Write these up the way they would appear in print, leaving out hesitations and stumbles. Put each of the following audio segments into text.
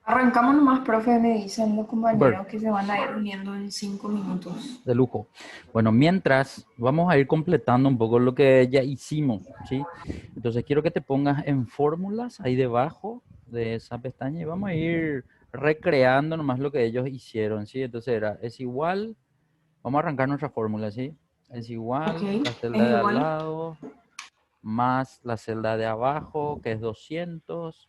Arrancamos nomás, profe, me dicen los Súper, compañeros que se van a ir uniendo en 5 minutos. de lujo. Bueno, mientras vamos a ir completando un poco lo que ya hicimos, ¿sí? Entonces quiero que te pongas en fórmulas ahí debajo de esa pestaña y vamos a ir recreando nomás lo que ellos hicieron, ¿sí? Entonces es igual, vamos a arrancar nuestra fórmula, ¿sí? Es Ok, igual la es celda de al igual. lado más la celda de abajo, que es 200.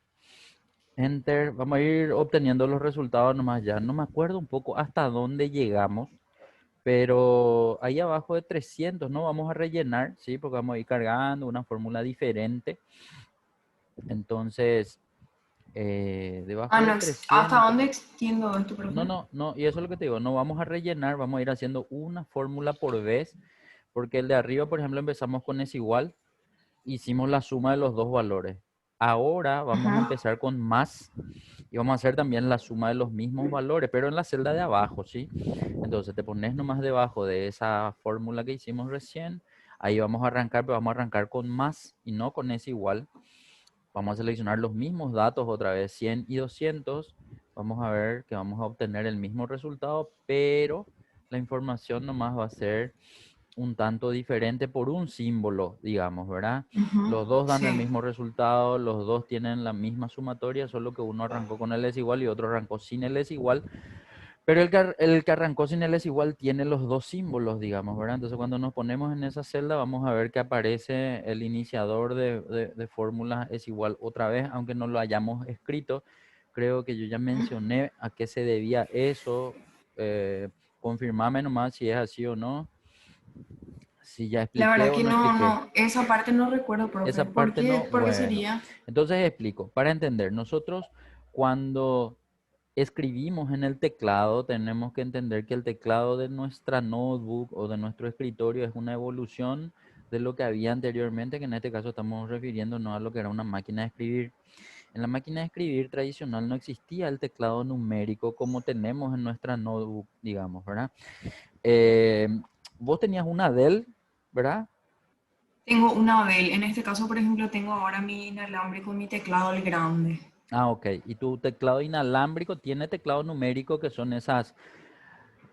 Enter, vamos a ir obteniendo los resultados nomás ya. No me acuerdo un poco hasta dónde llegamos, pero ahí abajo de 300 no vamos a rellenar, ¿sí? Porque vamos a ir cargando una fórmula diferente. Entonces, Ah, debajo de no, ¿hasta 300 dónde extiendo esto, no, profe? no, no, y eso es lo que te digo, no vamos a rellenar, vamos a ir haciendo una fórmula por vez, porque el de arriba, por ejemplo, empezamos con es igual, hicimos la suma de los dos valores. Ahora vamos a Ajá. empezar con más y vamos a hacer también la suma de los mismos valores, pero en la celda de abajo, ¿sí? Entonces te pones nomás debajo de esa fórmula que hicimos recién. Ahí vamos a arrancar, pero vamos a arrancar con más y no con ese igual. Vamos a seleccionar los mismos datos otra vez, 100 y 200. Vamos a ver que vamos a obtener el mismo resultado, pero la información nomás va a ser un tanto diferente por un símbolo, digamos, ¿verdad? Ujú, Los dos dan el sí. mismo resultado, los dos tienen la misma sumatoria, solo que uno arrancó con el es igual y otro arrancó sin el es igual. Pero el que arrancó sin el es igual tiene los dos símbolos, digamos, ¿verdad? Entonces cuando nos ponemos en esa celda vamos a ver que aparece el iniciador de fórmulas es igual otra vez, aunque no lo hayamos escrito. Creo que yo ya mencioné a qué se debía eso. Eh, confirmame nomás si es así o no. Si ya La expliqué verdad o que no no, expliqué. no, esa parte no recuerdo, profe. Esa parte no, Por qué bueno. sería? Entonces explico. Para entender, nosotros cuando escribimos en el teclado, tenemos que entender que el teclado de nuestra notebook o de nuestro escritorio es una evolución de lo que había anteriormente, que en este caso estamos refiriéndonos a lo que era una máquina de escribir. En la máquina de escribir tradicional no existía el teclado numérico como tenemos en nuestra notebook, digamos, ¿verdad? Eh, vos tenías una Dell, ¿verdad? Tengo una Bell. En este caso, por ejemplo, tengo ahora mi inalámbrico, mi teclado, el grande. Ah, ok. Y tu teclado inalámbrico tiene teclado numérico, que son esas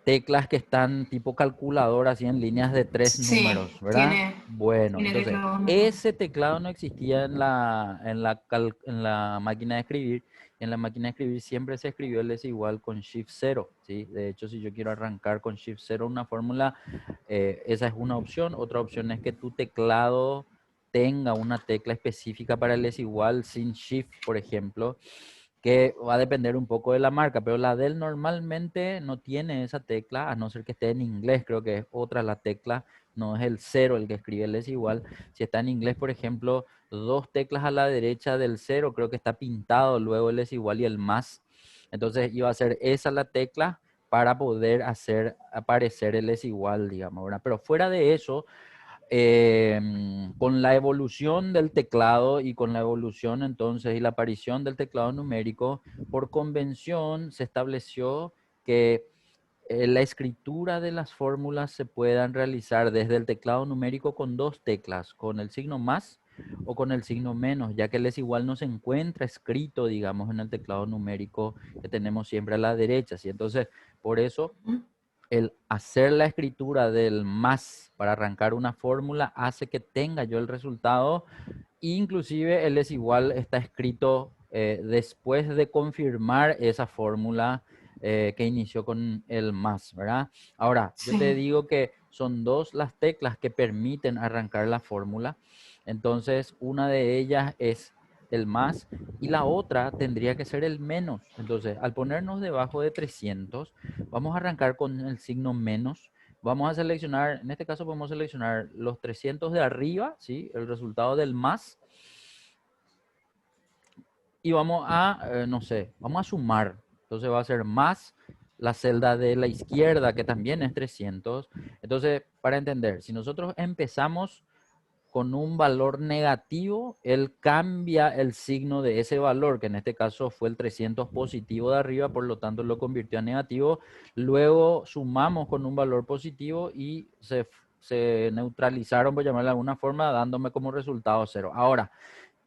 teclas que están tipo calculadora, así en líneas de tres Sí, números, ¿verdad? tiene, Bueno, tiene entonces, teclado mejor. ese teclado no existía en la máquina de escribir. En la máquina de escribir siempre se escribió el es igual con Shift 0, ¿sí? De hecho, si yo quiero arrancar con Shift 0 una fórmula, esa es una opción. Otra opción es que tu teclado tenga una tecla específica para el es igual sin Shift, por ejemplo, que va a depender un poco de la marca, pero la Dell normalmente no tiene esa tecla, a no ser que esté en inglés, creo que es otra la tecla, no es el cero el que escribe el es igual. Si está en inglés, por ejemplo, dos teclas a la derecha del cero, creo que está pintado luego el es igual y el más. Entonces iba a ser esa la tecla para poder hacer aparecer el es igual, digamos, ¿verdad? Pero fuera de eso, eh, con la evolución del teclado y con la evolución entonces y la aparición del teclado numérico, por convención se estableció que la escritura de las fórmulas se puedan realizar desde el teclado numérico con dos teclas, con el signo más o con el signo menos, ya que el es igual no se encuentra escrito, digamos, en el teclado numérico que tenemos siempre a la derecha, ¿sí? Entonces, por eso el hacer la escritura del más para arrancar una fórmula hace que tenga yo el resultado. Inclusive el es igual está escrito después de confirmar esa fórmula que inició con el más, ¿verdad? Ahora, yo te Sí. digo que son dos las teclas que permiten arrancar la fórmula. Entonces, una de ellas es el más y la otra tendría que ser el menos. Entonces, al ponernos debajo de 300, vamos a arrancar con el signo menos. Vamos a seleccionar, en este caso podemos seleccionar los 300 de arriba, ¿sí? El resultado del más. Y vamos a, no sé, vamos a sumar. Entonces va a ser más la celda de la izquierda, que también es 300. Entonces, para entender, si nosotros empezamos con un valor negativo, él cambia el signo de ese valor, que en este caso fue el 300 positivo de arriba, por lo tanto lo convirtió a negativo. Luego sumamos con un valor positivo y se neutralizaron, por llamarlo de alguna forma, dándome como resultado cero. Ahora,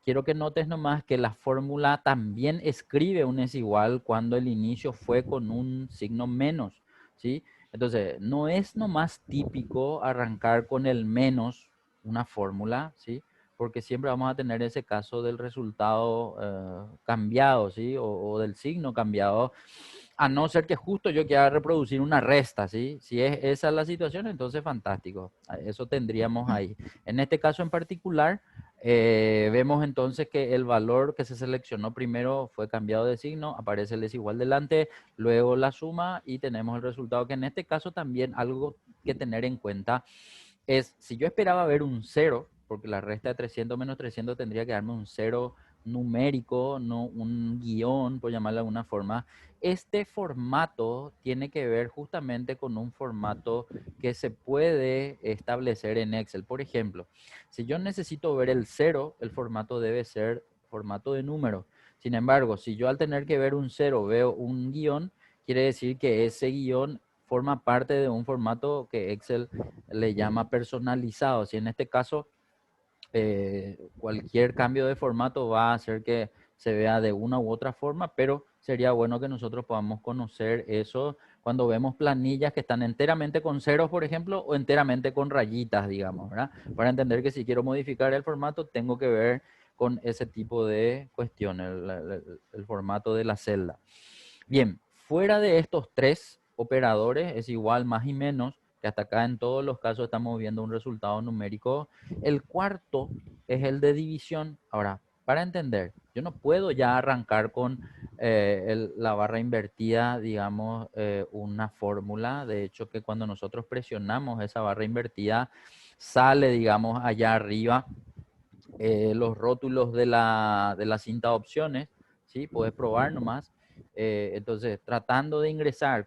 quiero que notes nomás que la fórmula también escribe un es igual cuando el inicio fue con un signo menos, ¿sí? Entonces, no es nomás típico arrancar con el menos una fórmula, ¿sí? Porque siempre vamos a tener ese caso del resultado cambiado, ¿sí? O del signo cambiado, a no ser que justo yo quiera reproducir una resta, ¿sí? Si es esa la situación, entonces fantástico. Eso tendríamos ahí. En este caso en particular, vemos entonces que el valor que se seleccionó primero fue cambiado de signo, aparece el desigual delante, luego la suma y tenemos el resultado, que en este caso también algo que tener en cuenta es, si yo esperaba ver un cero, porque la resta de 300 menos 300 tendría que darme un cero numérico, no un guión, por llamarlo de alguna forma. Este formato tiene que ver justamente con un formato que se puede establecer en Excel. Por ejemplo, si yo necesito ver el cero, el formato debe ser formato de número. Sin embargo, si yo al tener que ver un cero veo un guión, quiere decir que ese guión forma parte de un formato que Excel le llama personalizado. Si en este caso cualquier cambio de formato va a hacer que se vea de una u otra forma, pero sería bueno que nosotros podamos conocer eso cuando vemos planillas que están enteramente con ceros, por ejemplo, o enteramente con rayitas, digamos, ¿verdad? Para entender que si quiero modificar el formato, tengo que ver con ese tipo de cuestiones, el formato de la celda. Bien, fuera de estos tres operadores, es igual, más y menos, que hasta acá en todos los casos estamos viendo un resultado numérico. El cuarto es el de división. Ahora, para entender, yo no puedo ya arrancar con la barra invertida, digamos, una fórmula. De hecho, que cuando nosotros presionamos esa barra invertida, sale, digamos, allá arriba los rótulos de la cinta de opciones, ¿sí? Puedes probar nomás. Entonces, tratando de ingresar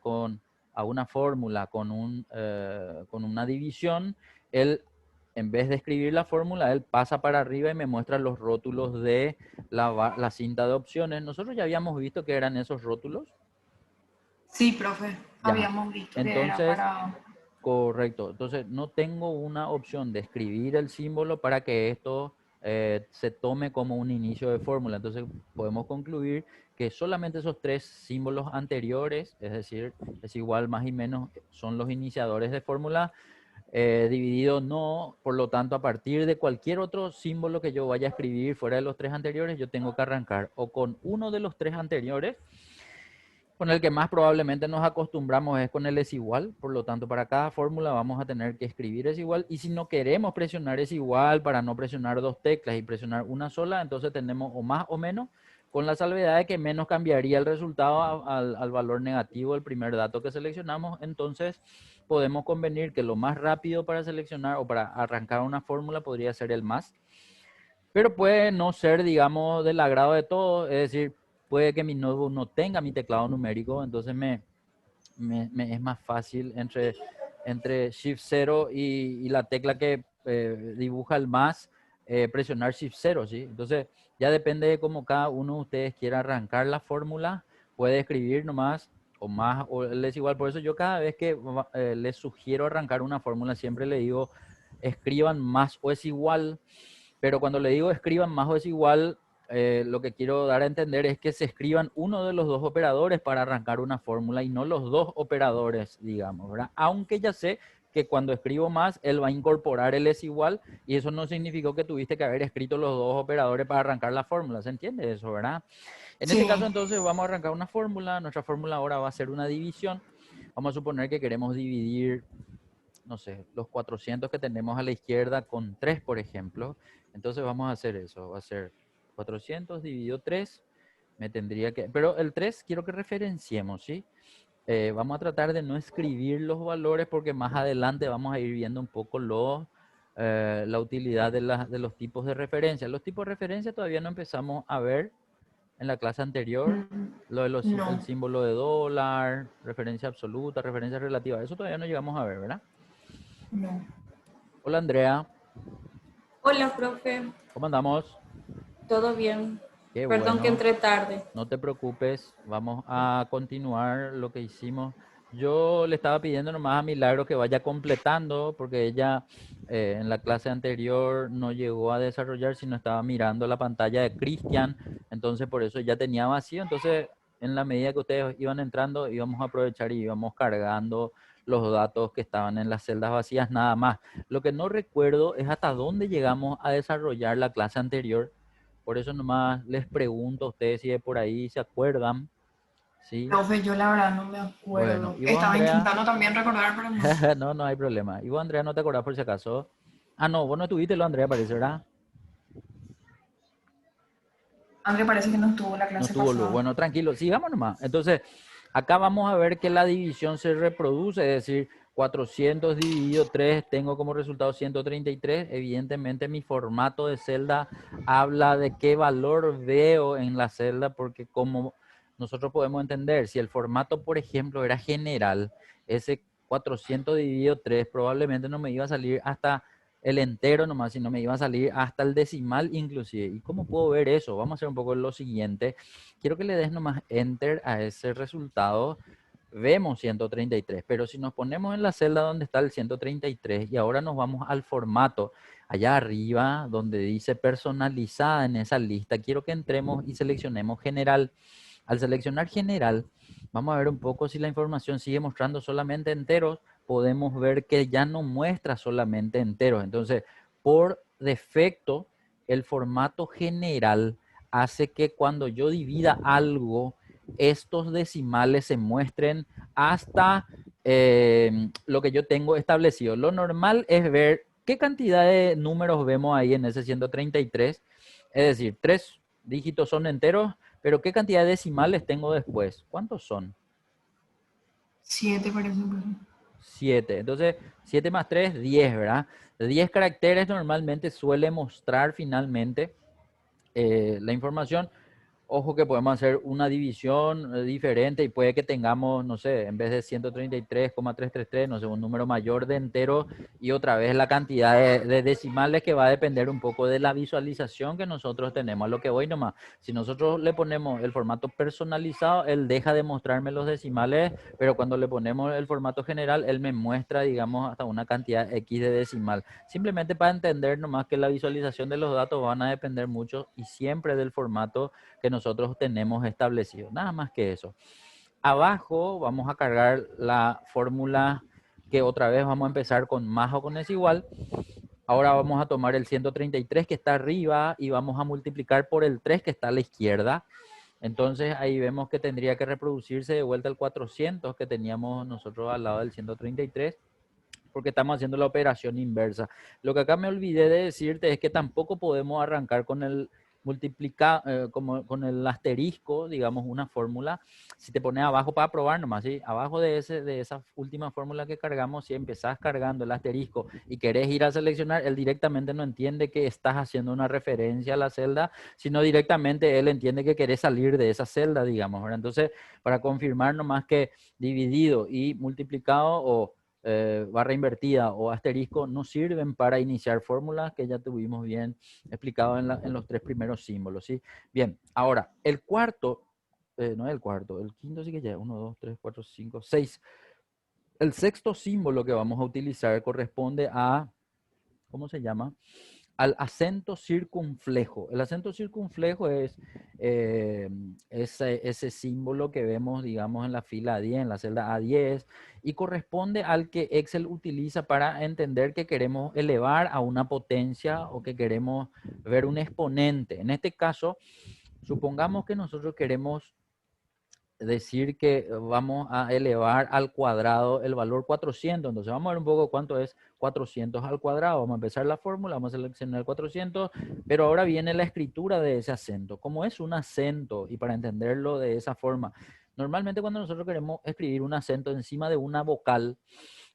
a una fórmula con una división, él, en vez de escribir la fórmula, él pasa para arriba y me muestra los rótulos de la cinta de opciones. Nosotros ya habíamos visto que eran esos rótulos. Sí, profe, Ya. habíamos visto que era Entonces, para... correcto. Entonces, no tengo una opción de escribir el símbolo para que esto se tome como un inicio de fórmula. Entonces, podemos concluir que solamente esos tres símbolos anteriores, es decir, es igual más y menos, son los iniciadores de fórmula. Dividido no, por lo tanto, a partir de cualquier otro símbolo que yo vaya a escribir fuera de los tres anteriores, yo tengo que arrancar o con uno de los tres anteriores. Con el que más probablemente nos acostumbramos es con el es igual, por lo tanto para cada fórmula vamos a tener que escribir es igual, y si no queremos presionar es igual para no presionar dos teclas y presionar una sola, entonces tenemos o más o menos, con la salvedad de que menos cambiaría el resultado al valor negativo del primer dato que seleccionamos. Entonces podemos convenir que lo más rápido para seleccionar o para arrancar una fórmula podría ser el más, pero puede no ser, digamos, del agrado de todos, es decir, puede que mi notebook no tenga mi teclado numérico, entonces me es más fácil entre Shift 0 y la tecla que dibuja el más, presionar Shift 0, ¿sí? Entonces, ya depende de cómo cada uno de ustedes quiera arrancar la fórmula, puede escribir nomás o más, o les igual. Por eso yo cada vez que les sugiero arrancar una fórmula, siempre le digo, escriban más o es igual, pero cuando le digo escriban más o es igual, lo que quiero dar a entender es que se escriban uno de los dos operadores para arrancar una fórmula y no los dos operadores, digamos, ¿verdad? Aunque ya sé que cuando escribo más, él va a incorporar el es igual, y eso no significó que tuviste que haber escrito los dos operadores para arrancar la fórmula. ¿Se entiende eso, verdad? En Sí, este caso, entonces, vamos a arrancar una fórmula. Nuestra fórmula ahora va a ser una división. Vamos a suponer que queremos dividir, no sé, los 400 que tenemos a la izquierda con 3, por ejemplo. Entonces vamos a hacer eso, va a ser 400 dividido 3, me tendría que... Pero el 3 quiero que referenciemos, ¿sí? Vamos a tratar de no escribir los valores porque más adelante vamos a ir viendo un poco la utilidad de los tipos de referencia. Los tipos de referencia todavía no empezamos a ver en la clase anterior. Lo de el no, símbolo de dólar, referencia absoluta, referencia relativa, eso todavía no llegamos a ver, ¿verdad? no. Hola Andrea, Hola, profe. ¿cómo andamos? ¿Todo bien? Qué Perdón que bueno, entré tarde. no te preocupes, vamos a continuar lo que hicimos Yo le estaba pidiendo nomás a Milagro que vaya completando, porque ella en la clase anterior no llegó a desarrollar, sino estaba mirando la pantalla de Cristian, entonces por eso ya tenía vacío. Entonces, en la medida que ustedes iban entrando, íbamos a aprovechar y íbamos cargando los datos que estaban en las celdas vacías, nada más. Lo que no recuerdo es hasta dónde llegamos a desarrollar la clase anterior. Por eso nomás les pregunto a ustedes si de por ahí se acuerdan, ¿sí? Profe, yo la verdad no me Bueno, acuerdo. ¿y vos, Estaba Andrea? intentando también recordar, pero no. No, no hay problema. Y vos, Andrea, ¿no te acordás por si acaso? Ah, no, vos no estuviste, lo Andrea parece, ¿verdad? André parece que no estuvo la No clase estuvo Lu. pasada. Bueno, tranquilo, sigamos nomás. Entonces, acá vamos a ver que la división se reproduce, es decir, 400 dividido 3, tengo como resultado 133. Evidentemente mi formato de celda habla de qué valor veo en la celda, porque como nosotros podemos entender, si el formato, por ejemplo, era general, ese 400 dividido 3 probablemente no me iba a salir hasta el entero nomás, sino me iba a salir hasta el decimal inclusive. ¿Y cómo puedo ver eso? Vamos a hacer un poco lo siguiente. Quiero que le des nomás enter a ese resultado. Vemos 133, pero si nos ponemos en la celda donde está el 133 y ahora nos vamos al formato, allá arriba donde dice personalizada en esa lista, quiero que entremos y seleccionemos general. Al seleccionar general, vamos a ver un poco si la información sigue mostrando solamente enteros. Podemos ver que ya no muestra solamente enteros. Entonces, por defecto, el formato general hace que cuando yo divida algo, estos decimales se muestren hasta lo que yo tengo establecido. Lo normal es ver qué cantidad de números vemos ahí en ese 133. Es decir, 3 dígitos son enteros, pero ¿qué cantidad de decimales tengo después? ¿Cuántos son? 7 parece, profe. 7. Entonces, 7 más 3, 10, ¿verdad? 10 caracteres normalmente suele mostrar finalmente la información. Ojo que podemos hacer una división diferente y puede que tengamos, no sé, en vez de 133,333, no sé, un número mayor de enteros y otra vez la cantidad de decimales que va a depender un poco de la visualización que nosotros tenemos. A lo que voy nomás, si nosotros le ponemos el formato personalizado, él deja de mostrarme los decimales, pero cuando le ponemos el formato general, él me muestra, digamos, hasta una cantidad X de decimal. Simplemente para entender nomás que la visualización de los datos van a depender mucho y siempre del formato que nosotros tenemos establecido. Nada más que eso. Abajo vamos a cargar la fórmula que otra vez vamos a empezar con más o con es igual. Ahora vamos a tomar el 133 que está arriba y vamos a multiplicar por el 3 que está a la izquierda. Entonces ahí vemos que tendría que reproducirse de vuelta el 400 que teníamos nosotros al lado del 133 porque estamos haciendo la operación inversa. Lo que acá me olvidé de decirte es que tampoco podemos arrancar con el como con el asterisco, digamos, una fórmula. Si te pones abajo para probar nomás, ¿sí? Abajo de esa última fórmula que cargamos, si empezás cargando el asterisco y querés ir a seleccionar, él directamente no entiende que estás haciendo una referencia a la celda, sino directamente él entiende que querés salir de esa celda, digamos, ¿verdad? Entonces, para confirmar nomás que dividido y multiplicado o barra invertida o asterisco no sirven para iniciar fórmulas que ya tuvimos bien explicado en los 3 primeros símbolos, ¿sí? Bien, ahora, el cuarto, no es el cuarto, el quinto sí que ya, 1, 2, 3, 4, 5, 6. El sexto símbolo que vamos a utilizar corresponde a, ¿cómo se llama? Al acento circunflejo. El acento circunflejo es ese símbolo que vemos, digamos, en la fila A10, en la celda A10, y corresponde al que Excel utiliza para entender que queremos elevar a una potencia o que queremos ver un exponente. En este caso, supongamos que nosotros queremos decir que vamos a elevar al cuadrado el valor 400. Entonces vamos a ver un poco cuánto es 400 al cuadrado. Vamos a empezar la fórmula, vamos a seleccionar 400, pero ahora viene la escritura de ese acento. Como es un acento, y para entenderlo de esa forma, normalmente cuando nosotros queremos escribir un acento encima de una vocal,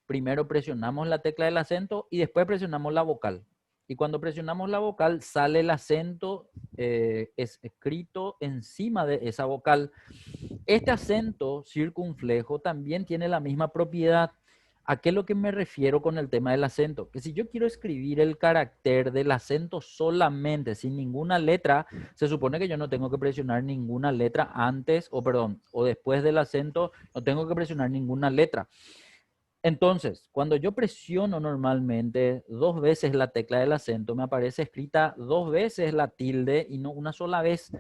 primero presionamos la tecla del acento y después presionamos la vocal. Y cuando presionamos la vocal, sale el acento es escrito encima de esa vocal. Este acento circunflejo también tiene la misma propiedad. ¿A qué es lo que me refiero con el tema del acento? Que si yo quiero escribir el carácter del acento solamente, sin ninguna letra, se supone que yo no tengo que presionar ninguna letra antes, o perdón, o después del acento, no tengo que presionar ninguna letra. Entonces, cuando yo presiono normalmente 2 veces la tecla del acento, me aparece escrita 2 veces la tilde y no una sola vez.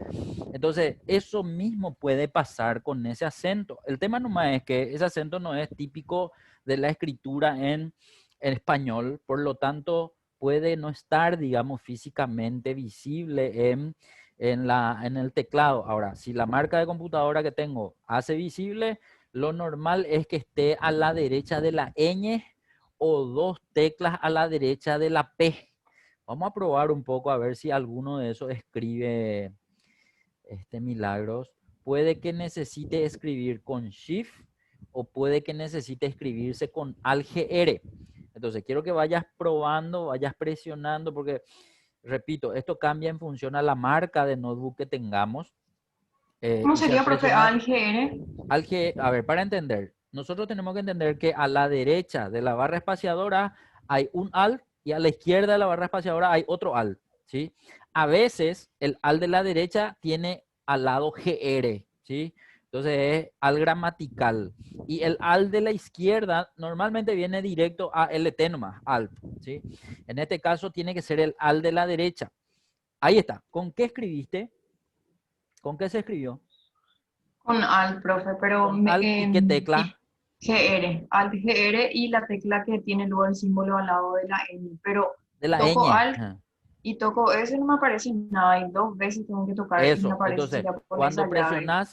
Entonces, eso mismo puede pasar con ese acento. El tema nomás es que ese acento no es típico de la escritura en español, por lo tanto, puede no estar, digamos, físicamente visible en el teclado. Ahora, si la marca de computadora que tengo hace visible, lo normal es que esté a la derecha de la ñ o 2 teclas a la derecha de la P. Vamos a probar un poco a ver si alguno de esos escribe Milagros. Puede que necesite escribir con Shift o puede que necesite escribirse con Alt-GR. Entonces, quiero que vayas probando, vayas presionando, porque, repito, esto cambia en función a la marca de notebook que tengamos. ¿Cómo Y si al sería, profe? presionar ALGR. a ver, para entender, nosotros tenemos que entender que a la derecha de la barra espaciadora hay un Alt y a la izquierda de la barra espaciadora hay otro Alt, ¿sí? A veces el Alt de la derecha tiene al lado GR, ¿sí? Entonces es Alt gramatical. Y el Alt de la izquierda normalmente viene directo a LT nomás, Alt, ¿sí? En este caso tiene que ser el Alt de la derecha. Ahí está. ¿Con qué escribiste? ¿Con qué se escribió? Con Alt, profe, pero ¿Con Alt y qué y tecla? GR, Alt GR y la tecla que tiene luego el símbolo al lado de la N. Pero De la toco ñ. Alt y toco S, no me aparece nada. Y 2 veces tengo que tocar y me Eso. aparece Entonces, sería por esa llave.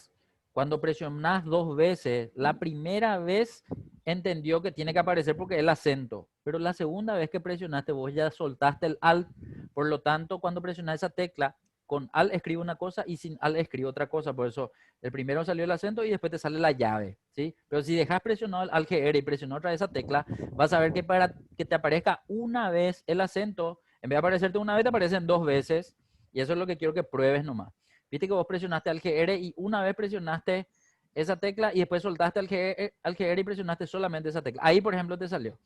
cuando presionas 2 veces, la primera vez entendió que tiene que aparecer porque es el acento, pero la segunda vez que presionaste, vos ya soltaste el Alt. Por lo tanto, cuando presionas esa tecla, con Alt escribe una cosa y sin Alt escribe otra cosa. Por eso, el primero salió el acento y después te sale la llave, ¿sí? Pero si dejas presionado el Alt GR y presionas otra vez esa tecla, vas a ver que para que te aparezca una vez el acento, en vez de aparecerte una vez, te aparecen 2 veces. Y eso es lo que quiero que pruebes nomás. Viste que vos presionaste al GR y una vez presionaste esa tecla y después soltaste al GR y presionaste solamente esa tecla. Ahí, por ejemplo, te salió.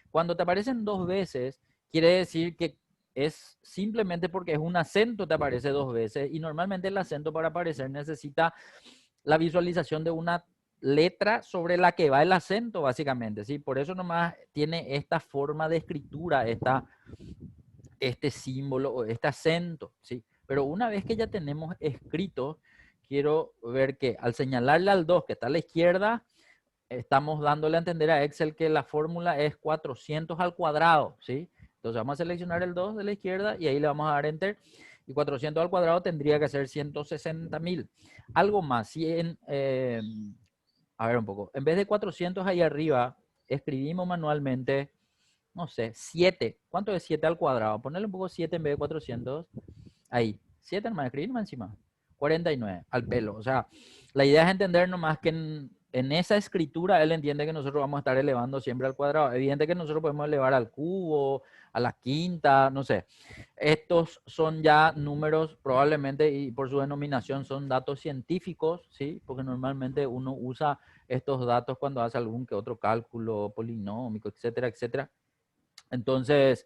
Cuando te aparecen 2 veces, quiere decir que es simplemente porque es un acento, te aparece 2 veces. Y normalmente el acento para aparecer necesita la visualización de una letra sobre la que va el acento, básicamente. ¿Sí? Por eso nomás tiene esta forma de escritura, este símbolo o este acento, ¿sí? Pero una vez que ya tenemos escrito, quiero ver que al señalarle al 2 que está a la izquierda, estamos dándole a entender a Excel que la fórmula es 400 al cuadrado, ¿sí? Entonces vamos a seleccionar el 2 de la izquierda y ahí le vamos a dar Enter. Y 400 al cuadrado tendría que ser 160.000. Algo más, a ver un poco, en vez de 400 ahí arriba, escribimos manualmente no sé, 7. ¿Cuánto es 7 al cuadrado? Ponerle un poco 7 en vez de 400. Ahí, 7 nomás, escribir nomás encima. 49 al pelo. O sea, la idea es entender nomás que en esa escritura él entiende que nosotros vamos a estar elevando siempre al cuadrado. Evidente que nosotros podemos elevar al cubo, a la quinta, no sé. Estos son ya números probablemente y por su denominación son datos científicos, ¿sí? Porque normalmente uno usa estos datos cuando hace algún que otro cálculo polinómico, etcétera, etcétera. Entonces,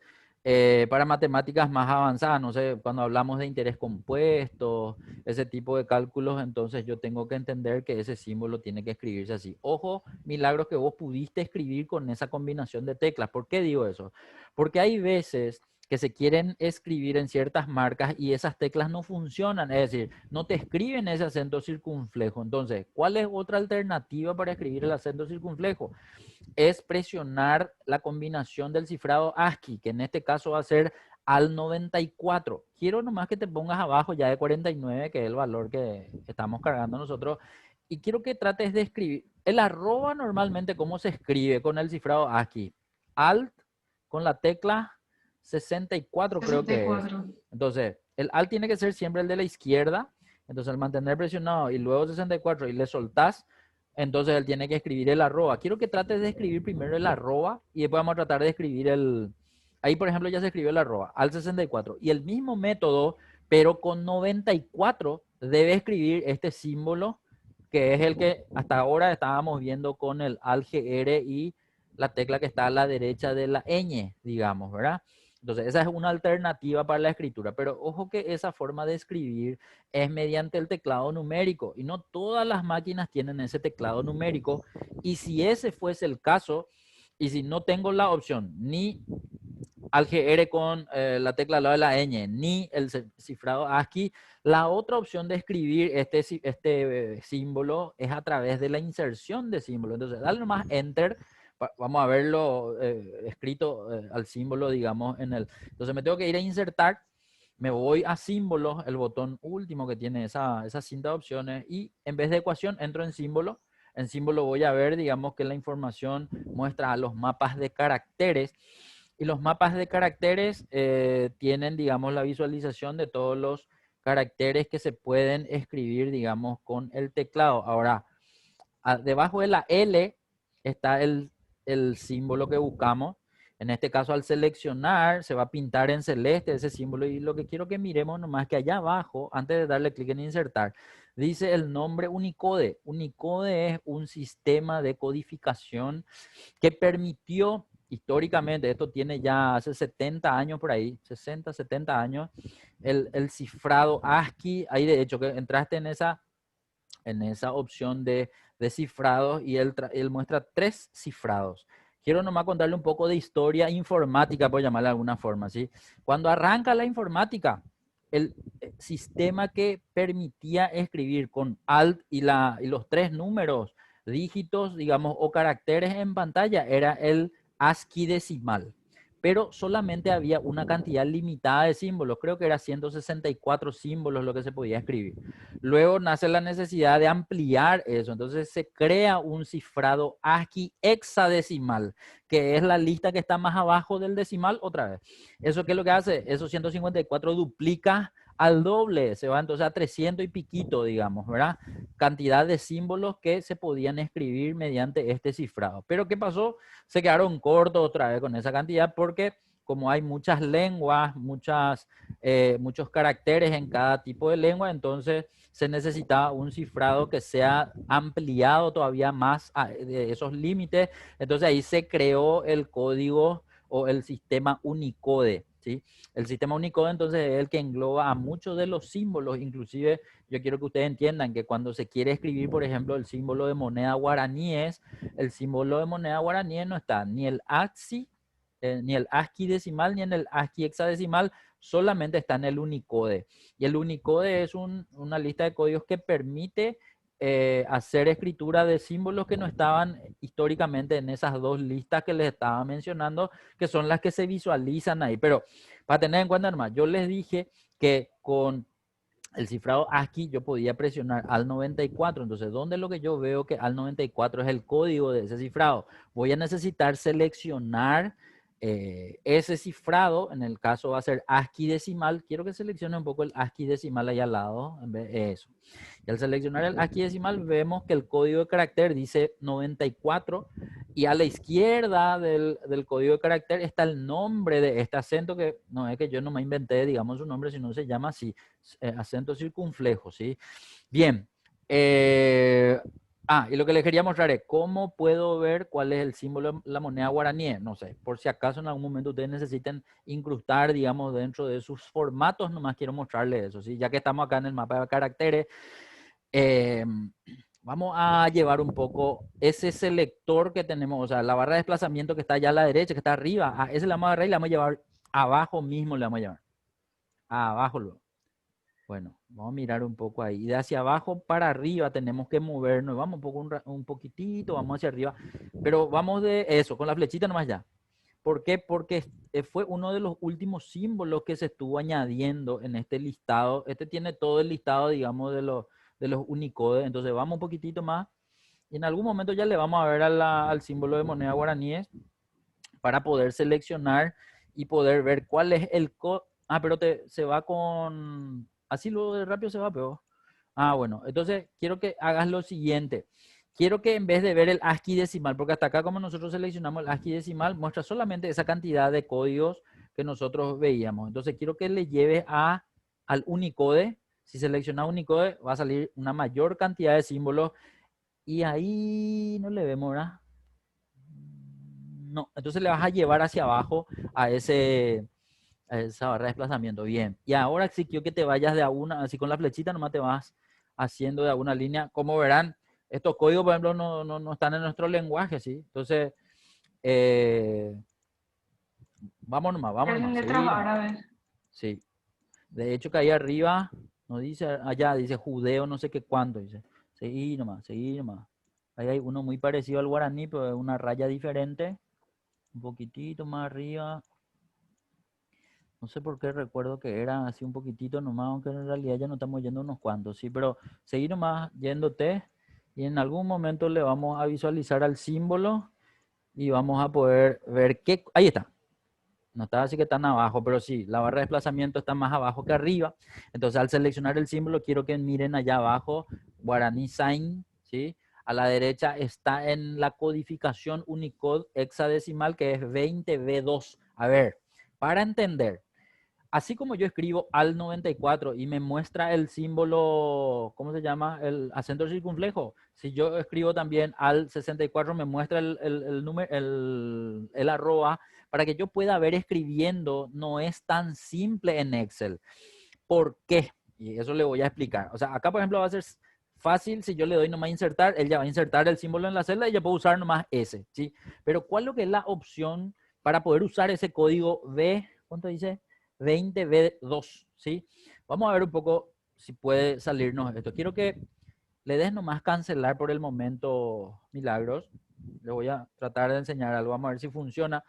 para matemáticas más avanzadas, no sé, cuando hablamos de interés compuesto, ese tipo de cálculos, entonces yo tengo que entender que ese símbolo tiene que escribirse así. Ojo, Milagros, que vos pudiste escribir con esa combinación de teclas. ¿Por qué digo eso? Porque hay veces que se quieren escribir en ciertas marcas y esas teclas no funcionan, es decir, no te escriben ese acento circunflejo. Entonces, ¿cuál es otra alternativa para escribir el acento circunflejo? Es presionar la combinación del cifrado ASCII, que en este caso va a ser al 94. Quiero nomás que te pongas abajo ya de 49, que es el valor que estamos cargando nosotros, y quiero que trates de escribir. El arroba normalmente, ¿cómo se escribe con el cifrado ASCII? Alt con la tecla 64 creo que es. 64. Entonces, el Alt tiene que ser siempre el de la izquierda. Entonces, al mantener presionado y luego 64 y le soltás, entonces él tiene que escribir el arroba. Quiero que trates de escribir primero el arroba y después vamos a tratar de escribir el... Ahí, por ejemplo, ya se escribió el arroba al 64. Y el mismo método, pero con 94, debe escribir este símbolo, que es el que hasta ahora estábamos viendo con el ALGR y la tecla que está a la derecha de la ñ, digamos, ¿verdad? Entonces, esa es una alternativa para la escritura, pero ojo que esa forma de escribir es mediante el teclado numérico y no todas las máquinas tienen ese teclado numérico. Y si ese fuese el caso, y si no tengo la opción ni ALGR con la tecla al lado de la ñ, ni el cifrado ASCII, la otra opción de escribir este símbolo es a través de la inserción de símbolo. Entonces, dale nomás Enter. Vamos a verlo escrito al símbolo, digamos, en el... Entonces me tengo que ir a insertar, me voy a símbolos, el botón último que tiene esa cinta de opciones, y en vez de ecuación entro en símbolo. En símbolo voy a ver, digamos, que la información muestra a los mapas de caracteres. Y los mapas de caracteres tienen, digamos, la visualización de todos los caracteres que se pueden escribir, digamos, con el teclado. Ahora, debajo de la L está el símbolo que buscamos. En este caso, al seleccionar, se va a pintar en celeste ese símbolo. Y lo que quiero que miremos nomás es que allá abajo, antes de darle clic en insertar, dice el nombre Unicode. Unicode es un sistema de codificación que permitió históricamente, esto tiene ya hace 70 años por ahí, 60, 70 años, el cifrado ASCII. Ahí de hecho que entraste en esa opción de cifrados y él muestra 3 cifrados. Quiero nomás contarle un poco de historia informática, por llamarla de alguna forma, ¿sí? Cuando arranca la informática, el sistema que permitía escribir con Alt y los 3 números, dígitos, digamos, o caracteres en pantalla era el ASCII decimal. Pero solamente había una cantidad limitada de símbolos, creo que era 164 símbolos lo que se podía escribir. Luego nace la necesidad de ampliar eso, entonces se crea un cifrado ASCII hexadecimal, que es la lista que está más abajo del decimal otra vez. ¿Eso qué es lo que hace? Esos 154 duplica al doble, se va entonces a 300 y piquito, digamos, ¿verdad? Cantidad de símbolos que se podían escribir mediante este cifrado. Pero ¿qué pasó? Se quedaron cortos otra vez con esa cantidad porque como hay muchas lenguas, muchos caracteres en cada tipo de lengua, entonces se necesitaba un cifrado que sea ampliado todavía más de esos límites. Entonces ahí se creó el código o el sistema Unicode, ¿sí? El sistema Unicode entonces es el que engloba a muchos de los símbolos. Inclusive yo quiero que ustedes entiendan que cuando se quiere escribir, por ejemplo, el símbolo de moneda guaraníes, el símbolo de moneda guaraníes no está ni el ASCII, ni el ASCII decimal, ni en el ASCII hexadecimal, solamente está en el Unicode. Y el Unicode es una lista de códigos que permite hacer escritura de símbolos que no estaban históricamente en esas 2 listas que les estaba mencionando, que son las que se visualizan ahí. Pero para tener en cuenta, hermano, yo les dije que con el cifrado ASCII yo podía presionar al 94. Entonces, ¿dónde es lo que yo veo que al 94 es el código de ese cifrado? Voy a necesitar seleccionar ese cifrado. En el caso va a ser ASCII decimal. Quiero que seleccione un poco el ASCII decimal ahí al lado. En vez de eso. Y al seleccionar el ASCII decimal vemos que el código de carácter dice 94 y a la izquierda del código de carácter está el nombre de este acento, que no es que yo no me inventé, digamos, su nombre, sino se llama así, acento circunflejo, ¿sí? Bien. Y lo que les quería mostrar es cómo puedo ver cuál es el símbolo de la moneda guaraní. No sé, por si acaso en algún momento ustedes necesiten incrustar, digamos, dentro de sus formatos, nomás quiero mostrarles eso, ¿sí? Ya que estamos acá en el mapa de caracteres, vamos a llevar un poco ese selector que tenemos, o sea, la barra de desplazamiento que está allá a la derecha, que está arriba, ese la vamos a agarrar y la vamos a llevar abajo mismo, le vamos a llevar. Abajo luego. Bueno, vamos a mirar un poco ahí. Y de hacia abajo para arriba tenemos que movernos. Vamos un poco, un poquitito, vamos hacia arriba. Pero vamos de eso, con la flechita nomás ya. ¿Por qué? Porque fue uno de los últimos símbolos que se estuvo añadiendo en este listado. Este tiene todo el listado, digamos, de los Unicode. Entonces vamos un poquitito más. Y en algún momento ya le vamos a ver al símbolo de moneda guaraníes para poder seleccionar y poder ver cuál es el código. Pero se va con... Así luego de rápido se va, pero... Bueno. Entonces quiero que hagas lo siguiente. Quiero que en vez de ver el ASCII decimal, porque hasta acá como nosotros seleccionamos el ASCII decimal, muestra solamente esa cantidad de códigos que nosotros veíamos. Entonces quiero que le lleves al Unicode. Si selecciona Unicode va a salir una mayor cantidad de símbolos. Y ahí no le vemos, ¿verdad? No, entonces le vas a llevar hacia abajo a esa barra de desplazamiento. Bien. Y ahora sí quiero que te vayas de a una, así con la flechita nomás te vas haciendo de a una línea. Como verán, estos códigos, por ejemplo, no están en nuestro lenguaje, ¿sí? Entonces, vamos Pero nomás, en letras seguí nomás. árabes. Sí. De hecho, que ahí arriba, no dice allá, dice judeo, no sé qué cuánto, dice. Seguí nomás, seguí nomás. Ahí hay uno muy parecido al guaraní, pero es una raya diferente. Un poquitito más arriba. No sé por qué recuerdo que era así un poquitito nomás, aunque en realidad ya no estamos yendo unos cuantos, sí, pero seguí nomás yéndote y en algún momento le vamos a visualizar al símbolo y vamos a poder ver qué... Ahí está. No está así que tan abajo, pero sí, la barra de desplazamiento está más abajo que arriba. Entonces, al seleccionar el símbolo, quiero que miren allá abajo, Guaraní Sign, ¿sí? A la derecha está en la codificación Unicode hexadecimal, que es 20B2. A ver, para entender, así como yo escribo al 94 y me muestra el símbolo, ¿cómo se llama? El acento circunflejo. Si yo escribo también al 64, me muestra el número, el arroba, para que yo pueda ver escribiendo. No es tan simple en Excel. ¿Por qué? Y eso le voy a explicar. O sea, acá, por ejemplo, va a ser fácil si yo le doy nomás insertar, él ya va a insertar el símbolo en la celda y ya puedo usar nomás ese, ¿sí? Pero ¿cuál es lo que es la opción para poder usar ese código B? ¿Cuánto dice? 20B2, ¿sí? Vamos a ver un poco si puede salirnos esto. Quiero que le des nomás cancelar por el momento, Milagros. Le voy a tratar de enseñar algo. Vamos a ver si funciona.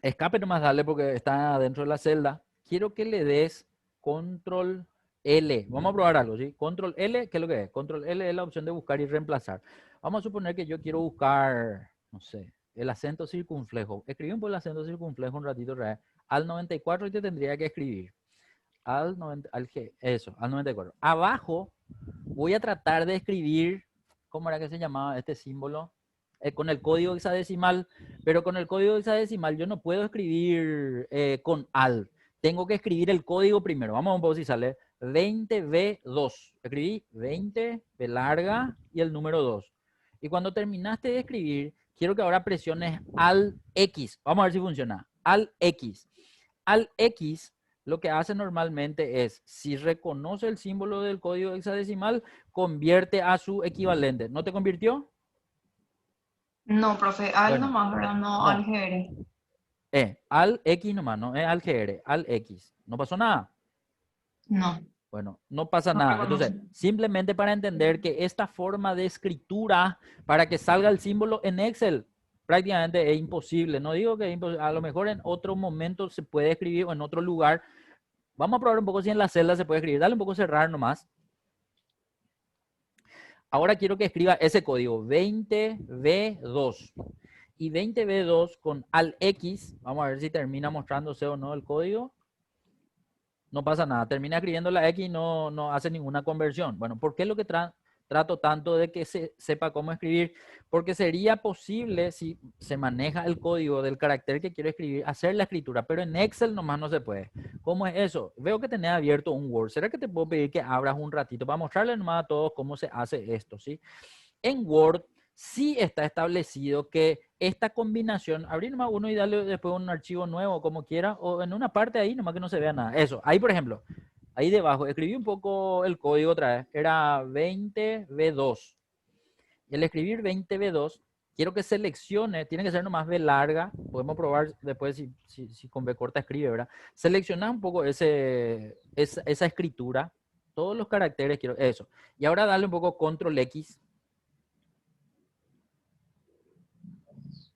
Escape nomás dale porque está dentro de la celda. Quiero que le des control L. Vamos a probar algo, ¿sí? Control L, ¿qué es lo que es? Control L es la opción de buscar y reemplazar. Vamos a suponer que yo quiero buscar, no sé, el acento circunflejo. Escribí un poco el acento circunflejo un ratito, ¿verdad? Al 94 y te tendría que escribir. Al 90, al G, eso, al 94. Abajo voy a tratar de escribir, ¿cómo era que se llamaba este símbolo? Con el código hexadecimal, pero con el código hexadecimal yo no puedo escribir con al. Tengo que escribir el código primero. Vamos a un poco si sale 20B2. Escribí 20, B larga y el número 2. Y cuando terminaste de escribir, quiero que ahora presiones al X. Vamos a ver si funciona. Al X. Al X lo que hace normalmente es, si reconoce el símbolo del código hexadecimal, convierte a su equivalente. ¿No te convirtió? No, profe, al Bueno, nomás, ¿verdad? No al no. GR. Al X nomás, no es al GR, al X. ¿No pasó nada? No, Bueno, no pasa no nada. Entonces, reconoce. simplemente para entender que esta forma de escritura, para que salga el símbolo en Excel, prácticamente es imposible. No digo que es imposible, a lo mejor en otro momento se puede escribir o en otro lugar. Vamos a probar un poco si en la celda se puede escribir. Dale un poco cerrar nomás. Ahora quiero que escriba ese código, 20B2. Y 20B2 con al X, vamos a ver si termina mostrándose o no el código. No pasa nada, termina escribiendo la X y no hace ninguna conversión. Bueno, ¿por qué es lo que trato tanto de que se sepa cómo escribir? Porque sería posible, si se maneja el código del carácter que quiero escribir, hacer la escritura, pero en Excel nomás no se puede. ¿Cómo es eso? Veo que tenés abierto un Word. ¿Será que te puedo pedir que abras un ratito para mostrarles nomás a todos cómo se hace esto, ¿sí? En Word sí está establecido que esta combinación, abrir nomás uno y darle después un archivo nuevo, como quiera, o en una parte ahí nomás que no se vea nada. Eso, ahí por ejemplo, ahí debajo, escribí un poco el código otra vez, era 20B2. Y al escribir 20B2, quiero que seleccione, tiene que ser nomás B larga, podemos probar después si con B corta escribe, ¿verdad? Selecciona un poco esa escritura, todos los caracteres, quiero eso. Y ahora darle un poco control X.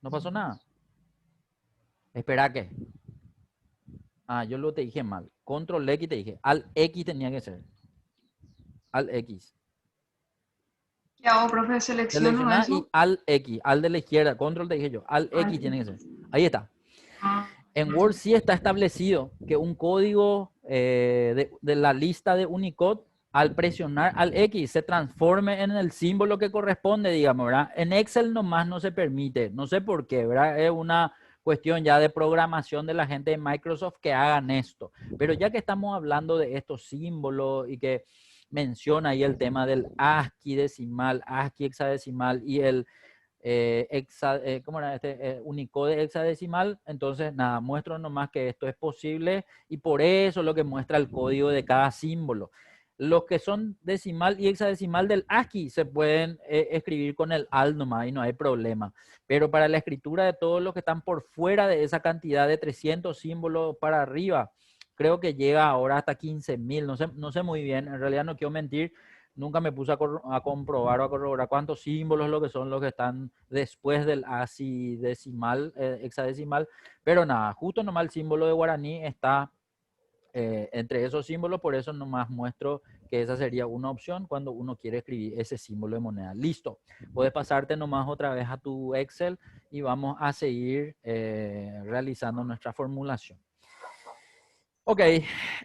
No pasó nada. Espera que. Ah, yo lo te dije mal. Control X te dije. Al X tenía que ser. Al X. ¿Qué hago, profe? ¿Selecciono Seleccionar y eso? al X. Al de la izquierda. Control te dije yo. Al Al X tiene que ser. X. Ahí está. Ah, En Word sí está establecido que un código de la lista de Unicode, al presionar al X, se transforme en el símbolo que corresponde, digamos, ¿verdad? En Excel nomás no se permite. No sé por qué, ¿verdad? Es una cuestión ya de programación de la gente de Microsoft que hagan esto. Pero ya que estamos hablando de estos símbolos y que menciona ahí el tema del ASCII decimal, ASCII hexadecimal y ¿cómo era Unicode hexadecimal. Entonces, nada, muestro nomás que esto es posible y por eso es lo que muestra el código de cada símbolo. Los que son decimal y hexadecimal del ASCII se pueden escribir con el ALT nomás y no hay problema. Pero para la escritura de todos los que están por fuera de esa cantidad de 300 símbolos para arriba, creo que llega ahora hasta 15.000, no sé muy bien, en realidad no quiero mentir, nunca me puse a comprobar o a corroborar cuántos símbolos lo que son los que están después del ASCII decimal, hexadecimal, pero nada, justo nomás el símbolo de guaraní está entre esos símbolos, por eso nomás muestro que esa sería una opción cuando uno quiere escribir ese símbolo de moneda. Listo, puedes pasarte nomás otra vez a tu Excel y vamos a seguir realizando nuestra formulación. Ok,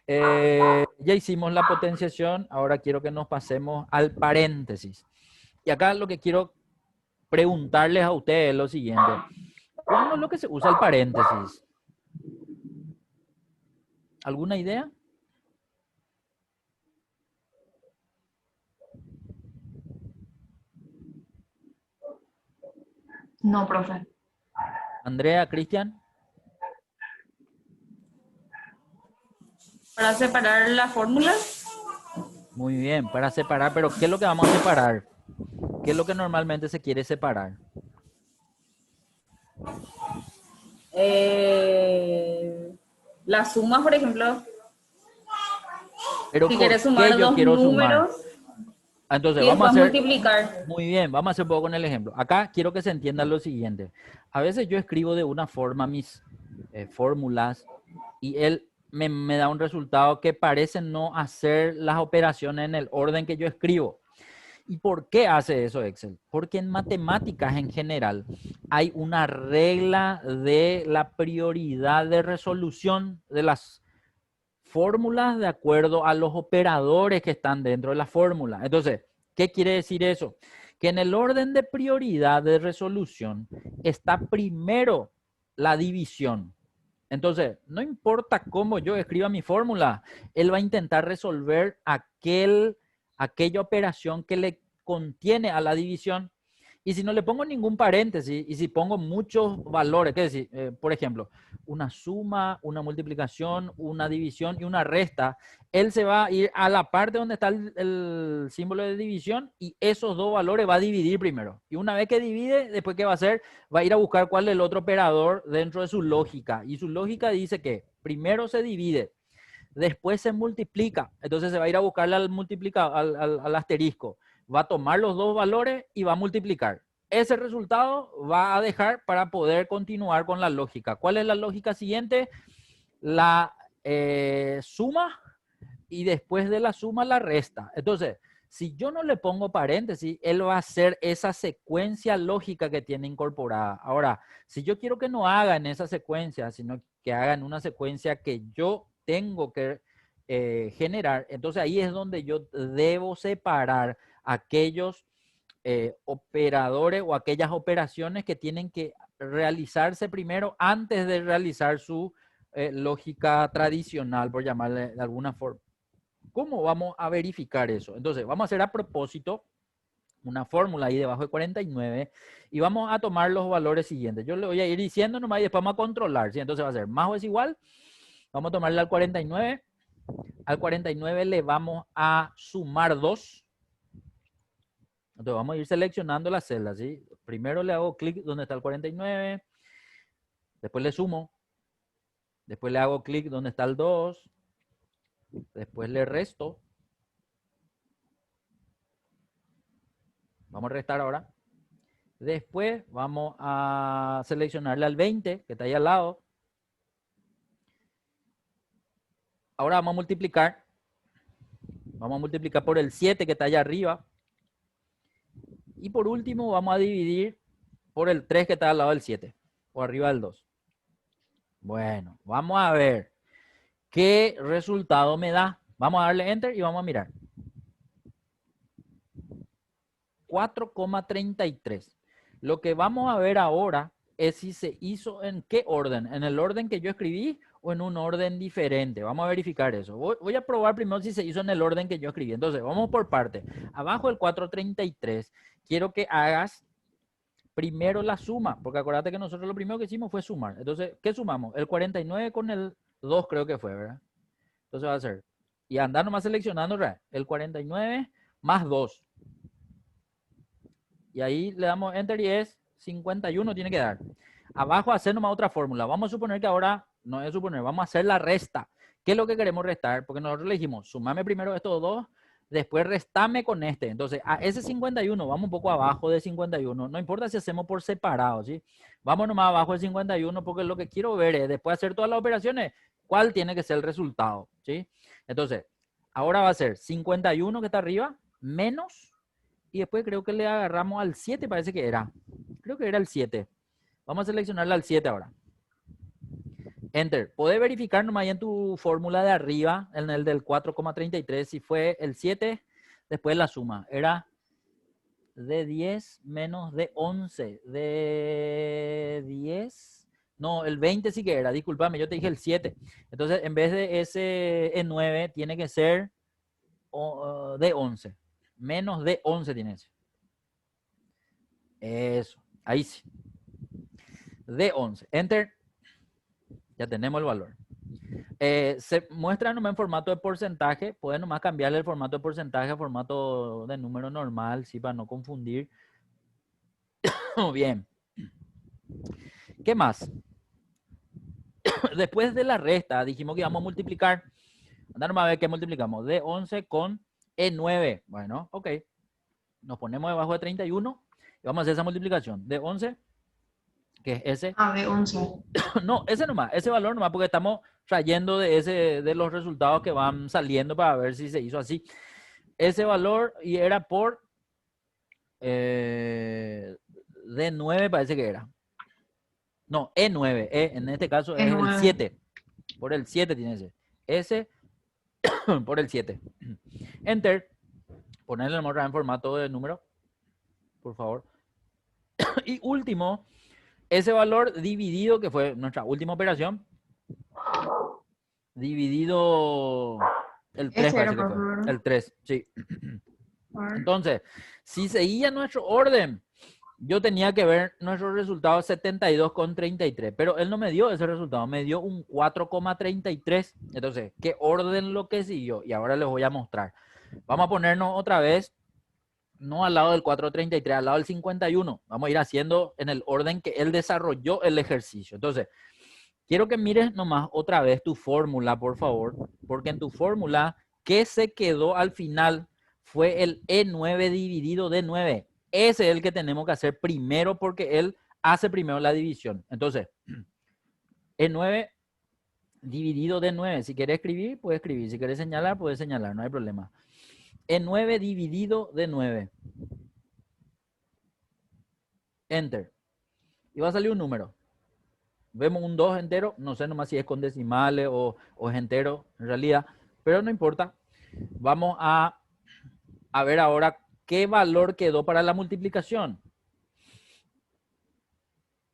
ya hicimos la potenciación, ahora quiero que nos pasemos al paréntesis. Y acá lo que quiero preguntarles a ustedes es lo siguiente. ¿Cuándo es lo que se usa el paréntesis? ¿Alguna idea? No, profe. Andrea, Cristian. Para separar las fórmulas, Muy bien, para separar, pero ¿qué es lo que vamos a separar? ¿Qué es lo que normalmente se quiere separar? la suma, por ejemplo, Pero si ¿por quieres sumar qué yo dos quiero sumar? números Entonces, y vamos a después hacer, multiplicar. muy bien, vamos a hacer un poco con el ejemplo. Acá quiero que se entienda lo siguiente. A veces yo escribo de una forma mis fórmulas y él me da un resultado que parece no hacer las operaciones en el orden que yo escribo. ¿Y por qué hace eso Excel? Porque en matemáticas en general hay una regla de la prioridad de resolución de las fórmulas de acuerdo a los operadores que están dentro de la fórmula. Entonces, ¿qué quiere decir eso? Que en el orden de prioridad de resolución está primero la división. Entonces, no importa cómo yo escriba mi fórmula, él va a intentar resolver aquella operación que le contiene a la división. Y si no le pongo ningún paréntesis y si pongo muchos valores, ¿qué decir? Por ejemplo, una suma, una multiplicación, una división y una resta, él se va a ir a la parte donde está el símbolo de división y esos dos valores va a dividir primero. Y una vez que divide, después ¿qué va a hacer? Va a ir a buscar cuál es el otro operador dentro de su lógica. Y su lógica dice que primero se divide, después se multiplica. Entonces se va a ir a buscarle al multiplicador, al asterisco. Va a tomar los dos valores y va a multiplicar. Ese resultado va a dejar para poder continuar con la lógica. ¿Cuál es la lógica siguiente? La suma y después de la suma la resta. Entonces, si yo no le pongo paréntesis, él va a hacer esa secuencia lógica que tiene incorporada. Ahora, si yo quiero que no haga en esa secuencia, sino que haga en una secuencia que yo tengo que generar, entonces ahí es donde yo debo separar aquellos operadores o aquellas operaciones que tienen que realizarse primero antes de realizar su lógica tradicional, por llamarle de alguna forma. ¿Cómo vamos a verificar eso? Entonces, vamos a hacer a propósito una fórmula ahí debajo de 49 y vamos a tomar los valores siguientes. Yo le voy a ir diciendo nomás y después vamos a controlar, ¿sí? Entonces va a ser más o es igual. Vamos a tomarle al 49. Al 49 le vamos a sumar 2. Entonces vamos a ir seleccionando las celdas, ¿sí? Primero le hago clic donde está el 49. Después le sumo. Después le hago clic donde está el 2. Después le resto. Vamos a restar ahora. Después vamos a seleccionarle al 20, que está ahí al lado. Ahora vamos a multiplicar. Vamos a multiplicar por el 7 que está allá arriba. Y por último vamos a dividir por el 3 que está al lado del 7. O arriba del 2. Bueno, vamos a ver qué resultado me da. Vamos a darle Enter y vamos a mirar. 4,33. Lo que vamos a ver ahora es si se hizo en qué orden. ¿En el orden que yo escribí o en un orden diferente? Vamos a verificar eso. Voy a probar primero si se hizo en el orden que yo escribí. Entonces, vamos por parte. Abajo del 433, quiero que hagas primero la suma, porque acuérdate que nosotros lo primero que hicimos fue sumar. Entonces, ¿qué sumamos? El 49 con el 2 creo que fue, ¿verdad? Entonces va a ser, y andar nomás seleccionando, ¿verdad? El 49 más 2. Y ahí le damos Enter y es 51 tiene que dar. Abajo hacer nomás otra fórmula. Vamos a suponer que ahora, no es suponer, vamos a hacer la resta. ¿Qué es lo que queremos restar? Porque nosotros le dijimos, sumame primero estos dos, después restame con este. Entonces, a ese 51, vamos un poco abajo de 51. No importa si hacemos por separado, ¿sí? Vamos nomás abajo de 51 porque lo que quiero ver es, después de hacer todas las operaciones, cuál tiene que ser el resultado, ¿sí? Entonces, ahora va a ser 51 que está arriba, menos, y después creo que le agarramos al 7, parece que era. Creo que era el 7. Vamos a seleccionarle al 7 ahora. Enter. Podés verificar nomás ahí en tu fórmula de arriba, en el del 4,33, si fue el 7, después la suma. Era de 10 menos de 11. De 10. No, el 20 sí que era, discúlpame, yo te dije el 7. Entonces, en vez de ese E9, tiene que ser de 11. Menos de 11 tiene ese. Eso, ahí sí. De 11. Enter. Ya tenemos el valor. Se muestra nomás en formato de porcentaje. Pueden nomás cambiarle el formato de porcentaje a formato de número normal, ¿sí? Para no confundir. Bien. ¿Qué más? Después de la resta, dijimos que íbamos a multiplicar. Anda nomás a ver qué multiplicamos. De 11 con E9. Bueno, ok. Nos ponemos debajo de 31 y vamos a hacer esa multiplicación. De 11, que es ese. Ah, de 11. No, ese nomás, ese valor nomás, porque estamos trayendo de los resultados que van saliendo para ver si se hizo así. Ese valor y era por D9 parece que era. No, E9, en este caso es el 7. Por el 7 tiene ese. Ese por el 7. Enter. Ponerle en formato de número, por favor. Y último, ese valor dividido, que fue nuestra última operación, dividido el 3 parece que fue. El 3, sí. Entonces, si seguía nuestro orden, yo tenía que ver nuestro resultado 72,33, pero él no me dio ese resultado, me dio un 4,33. Entonces, ¿qué orden lo que siguió? Y ahora les voy a mostrar. Vamos a ponernos otra vez, no al lado del 4,33, al lado del 51. Vamos a ir haciendo en el orden que él desarrolló el ejercicio. Entonces, quiero que mires nomás otra vez tu fórmula, por favor, porque en tu fórmula, ¿qué se quedó al final? Fue el E9 dividido de 9. Ese es el que tenemos que hacer primero porque él hace primero la división. Entonces, E9 dividido de 9. Si quieres escribir, puedes escribir. Si quieres señalar, puedes señalar. No hay problema. E9 dividido de 9. Enter. Y va a salir un número. Vemos un 2 entero. No sé nomás si es con decimales o es entero en realidad. Pero no importa. Vamos a ver ahora qué valor quedó para la multiplicación.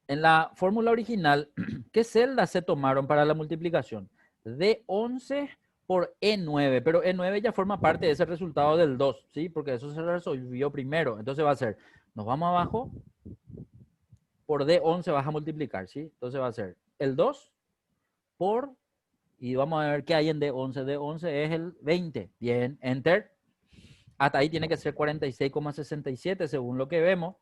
En la fórmula original, ¿qué celdas se tomaron para la multiplicación? D11 por E9, pero E9 ya forma parte de ese resultado del 2, ¿sí? Porque eso se resolvió primero. Entonces va a ser, nos vamos abajo, por D11 vas a multiplicar, ¿sí? Entonces va a ser el 2 por, y vamos a ver qué hay en D11. D11 es el 20. Bien, Enter. Hasta ahí tiene que ser 46,67 según lo que vemos.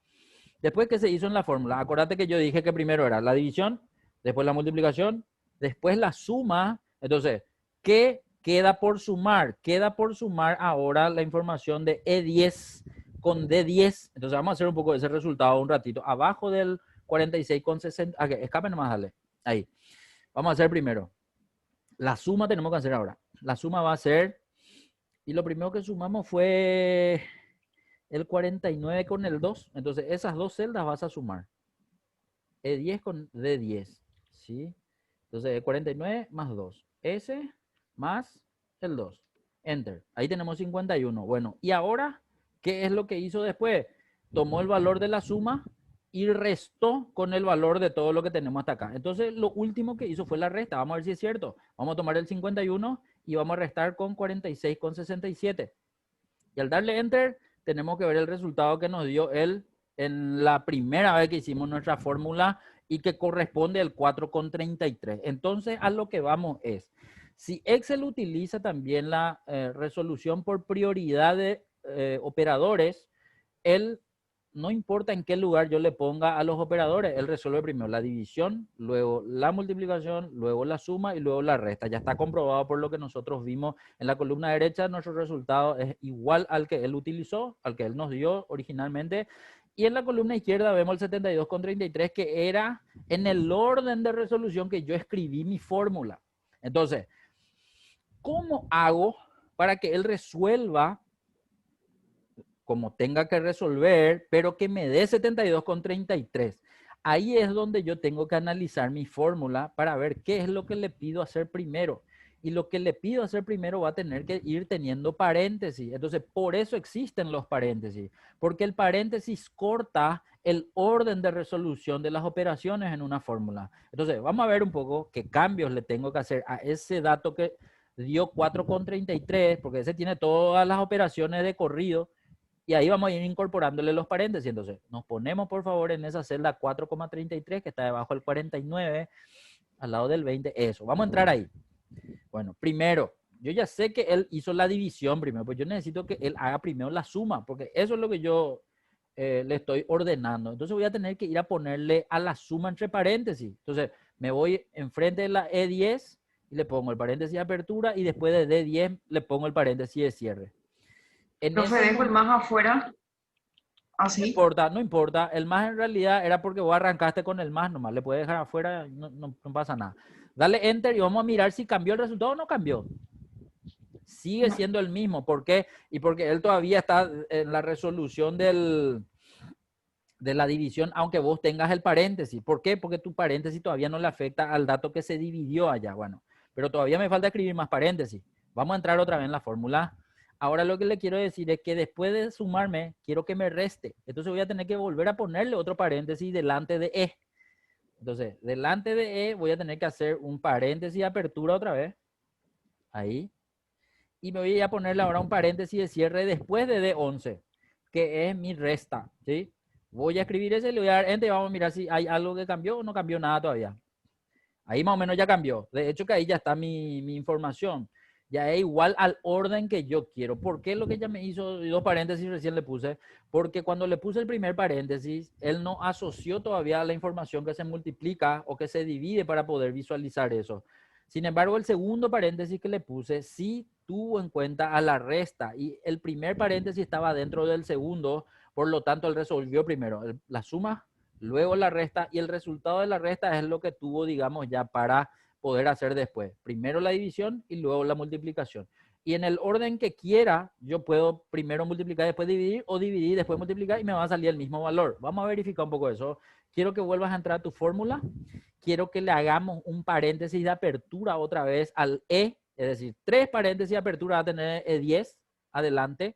Después, ¿qué se hizo en la fórmula? Acuérdate que yo dije que primero era la división, después la multiplicación, después la suma. Entonces, ¿qué queda por sumar? Queda por sumar ahora la información de E10 con D10. Entonces, vamos a hacer un poco de ese resultado un ratito. Abajo del 46,60. Okay, escape nomás, dale. Ahí. Vamos a hacer primero. La suma tenemos que hacer ahora. La suma va a ser, y lo primero que sumamos fue el 49 con el 2. Entonces, esas dos celdas vas a sumar. E10 con D10. ¿Sí? Entonces, el 49 más 2. S más el 2. Enter. Ahí tenemos 51. Bueno, y ahora, ¿qué es lo que hizo después? Tomó el valor de la suma y restó con el valor de todo lo que tenemos hasta acá. Entonces, lo último que hizo fue la resta. Vamos a ver si es cierto. Vamos a tomar el 51 y vamos a restar con 46,67. Y al darle Enter, tenemos que ver el resultado que nos dio el en la primera vez que hicimos nuestra fórmula y que corresponde al 4,33. Entonces, a lo que vamos es, si Excel utiliza también la resolución por prioridad de operadores, él, no importa en qué lugar yo le ponga a los operadores, él resuelve primero la división, luego la multiplicación, luego la suma y luego la resta. Ya está comprobado por lo que nosotros vimos en la columna derecha, nuestro resultado es igual al que él utilizó, al que él nos dio originalmente. Y en la columna izquierda vemos el 72,33, que era en el orden de resolución que yo escribí mi fórmula. Entonces, ¿cómo hago para que él resuelva como tenga que resolver, pero que me dé 72,33? Ahí es donde yo tengo que analizar mi fórmula para ver qué es lo que le pido hacer primero. Y lo que le pido hacer primero va a tener que ir teniendo paréntesis. Entonces, por eso existen los paréntesis, porque el paréntesis corta el orden de resolución de las operaciones en una fórmula. Entonces, vamos a ver un poco qué cambios le tengo que hacer a ese dato que dio 4,33, porque ese tiene todas las operaciones de corrido. Y ahí vamos a ir incorporándole los paréntesis. Entonces, nos ponemos, por favor, en esa celda 4,33, que está debajo del 49, al lado del 20. Eso, vamos a entrar ahí. Bueno, primero, yo ya sé que él hizo la división primero, pues yo necesito que él haga primero la suma, porque eso es lo que yo le estoy ordenando. Entonces voy a tener que ir a ponerle a la suma entre paréntesis. Entonces, me voy enfrente de la E10 y le pongo el paréntesis de apertura y después de D10 le pongo el paréntesis de cierre. En Profe, ese dejo el momento, más afuera, no así. importa, no importa. El más en realidad era porque vos arrancaste con el más nomás. Le puedes dejar afuera, no pasa nada. Dale enter y vamos a mirar si cambió el resultado o no cambió. Sigue No. siendo el mismo. ¿Por qué? Y porque él todavía está en la resolución de la división, aunque vos tengas el paréntesis. ¿Por qué? Porque tu paréntesis todavía no le afecta al dato que se dividió allá. Bueno, pero todavía me falta escribir más paréntesis. Vamos a entrar otra vez en la fórmula. Ahora lo que le quiero decir es que después de sumarme, quiero que me reste. Entonces voy a tener que volver a ponerle otro paréntesis delante de E. Entonces, delante de E voy a tener que hacer un paréntesis de apertura otra vez. Ahí. Y me voy a ponerle ahora un paréntesis de cierre después de D11, que es mi resta, ¿sí? Voy a escribir ese, le voy a dar enter y vamos a mirar si hay algo que cambió o no cambió nada todavía. Ahí más o menos ya cambió. De hecho que ahí ya está mi información. Ya es igual al orden que yo quiero. ¿Por qué lo que ella me hizo? Dos paréntesis recién le puse. Porque cuando le puse el primer paréntesis, él no asoció todavía la información que se multiplica o que se divide para poder visualizar eso. Sin embargo, el segundo paréntesis que le puse sí tuvo en cuenta a la resta. Y el primer paréntesis estaba dentro del segundo. Por lo tanto, él resolvió primero la suma, luego la resta, y el resultado de la resta es lo que tuvo, digamos, ya para poder hacer después. Primero la división y luego la multiplicación. Y en el orden que quiera, yo puedo primero multiplicar, después dividir, o dividir, después multiplicar, y me va a salir el mismo valor. Vamos a verificar un poco eso. Quiero que vuelvas a entrar a tu fórmula. Quiero que le hagamos un paréntesis de apertura otra vez al E, es decir, 3 paréntesis de apertura va a tener E10 adelante.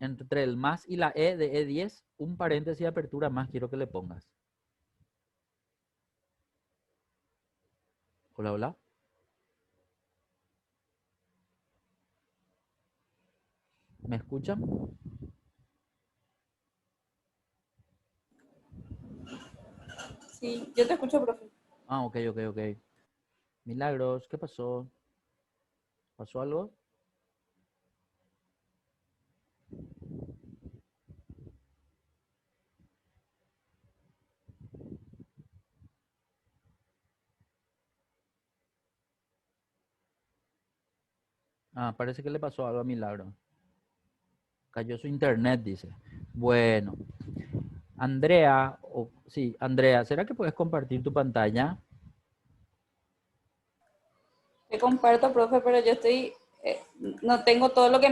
Entre el más y la E de E10, un paréntesis de apertura más quiero que le pongas. Hola, hola. ¿Me escuchan? Sí, yo te escucho, profe. Ah, ok. Milagros, ¿qué pasó? ¿Pasó algo? Ah, parece que le pasó algo a Milagro. Cayó su internet, dice. Bueno, Andrea, sí, Andrea, ¿será que puedes compartir tu pantalla? Te comparto, profe, pero yo estoy, no tengo todo lo que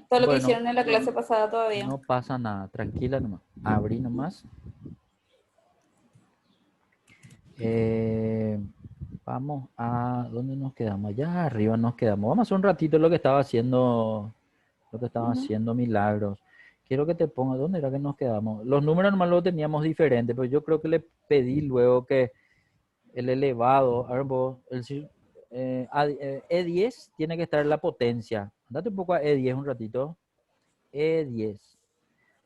Bueno, hicieron en la clase pasada todavía. no pasa nada, tranquila nomás. Abrí nomás. Eh, vamos a, ¿dónde nos quedamos? Allá arriba nos quedamos. Vamos a hacer un ratito lo que estaba haciendo Milagros. Quiero que te ponga, ¿dónde era que nos quedamos? Los números nomás los teníamos diferentes, pero yo creo que le pedí luego que el elevado, a ver vos, E10 tiene que estar en la potencia. Date un poco a E10 un ratito. E10.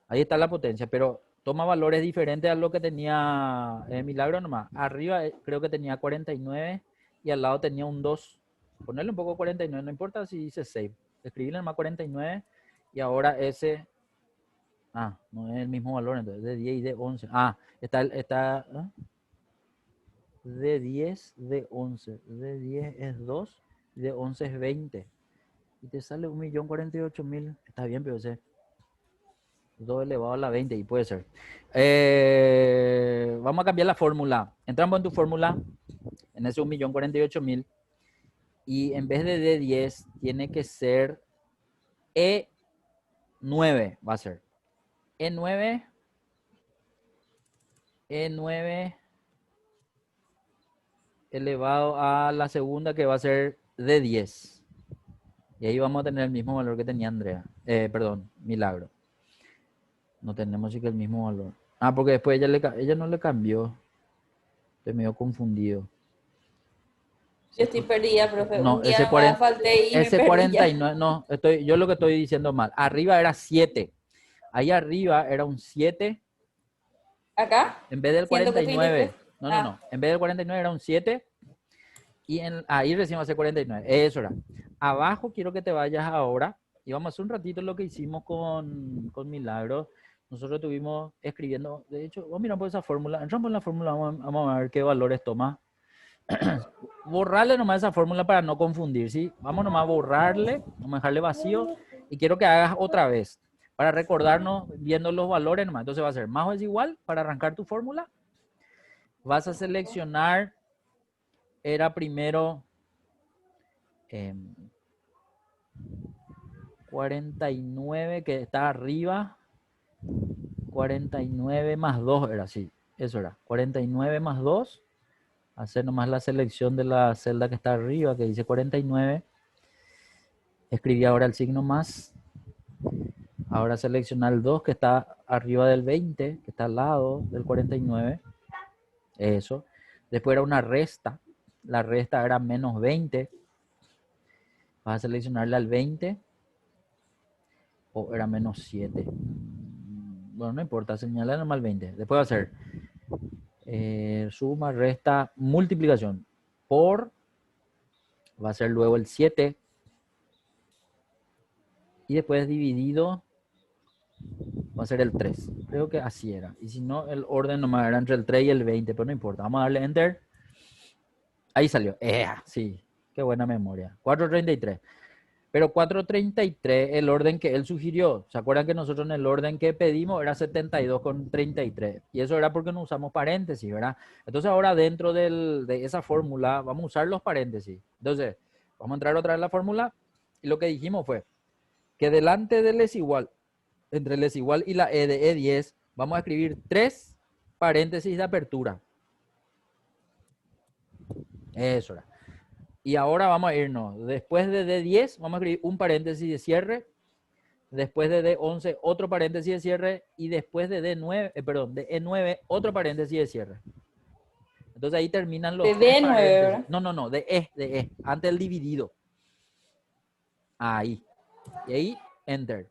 Ahí está la potencia, pero toma valores diferentes a lo que tenía Milagro nomás. Arriba creo que tenía 49 y al lado tenía un 2. Ponerle un poco 49, no importa si dice save. Escribirle nomás 49 y ahora ese... Ah, no es el mismo valor, entonces de 10 y de 11. Ah, está ¿ah? De 10, de 11. De 10 es 2 y de 11 es 20. Y te sale 1.048.000. Está bien, pero ese 2 elevado a la 20 y puede ser. Vamos a cambiar la fórmula. Entramos en tu fórmula, en ese 1.048.000. Y en vez de D10, tiene que ser E9. Va a ser E9. E9 elevado a la segunda, que va a ser D10. Y ahí vamos a tener el mismo valor que tenía Andrea. Perdón, Milagro. No tenemos sí que el mismo valor. Ah, porque después ella no le cambió. Estoy medio confundido. Yo estoy perdida, profe. No, Un día más falté y me ese perdí ya. 49, no, yo lo que estoy diciendo mal. Arriba era 7. Ahí arriba era un 7. ¿Acá? En vez del Siento que 49. Filipe. No. En vez del 49 era un 7. Y ahí recién va a ser 49. Eso era. Abajo quiero que te vayas ahora. Y vamos a hacer un ratito lo que hicimos con Milagro. Nosotros estuvimos escribiendo. De hecho, vamos a mirar por esa fórmula. Entramos en la fórmula, vamos a ver qué valores toma. Borrarle nomás esa fórmula para no confundir, ¿sí? Vamos nomás a borrarle, vamos a dejarle vacío y quiero que hagas otra vez para recordarnos viendo los valores nomás. Entonces va a ser más o es igual para arrancar tu fórmula. Vas a seleccionar, era primero 49 que está arriba, 49 más 2 era así, eso era, 49 más 2. Hacer nomás la selección de la celda que está arriba, que dice 49. Escribí ahora el signo más. Ahora seleccionar el 2 que está arriba del 20, que está al lado del 49. Eso. Después era una resta. La resta era menos 20. Vas a seleccionarle al 20. O era menos 7. Bueno, no importa. Señalar nomás 20. Después va a ser suma, resta, multiplicación. Por. Va a ser luego el 7. Y después dividido. Va a ser el 3. Creo que así era. Y si no, el orden nomás era entre el 3 y el 20. Pero no importa. Vamos a darle Enter. Ahí salió. Sí. Qué buena memoria. 433. Pero 433, el orden que él sugirió. ¿Se acuerdan que nosotros en el orden que pedimos era 72,33? Y eso era porque no usamos paréntesis, ¿verdad? Entonces ahora dentro de esa fórmula vamos a usar los paréntesis. Entonces, vamos a entrar otra vez en la fórmula. Y lo que dijimos fue que delante del es igual, entre el es igual y la E de E10, vamos a escribir 3 paréntesis de apertura. Eso era. Y ahora vamos a irnos. Después de D10, vamos a escribir un paréntesis de cierre. Después de D11, otro paréntesis de cierre. Y después de D9, de E9, otro paréntesis de cierre. Entonces ahí terminan los De tres D9, paréntesis. ¿verdad? No, de E, antes del dividido. Ahí. Y ahí, Enter.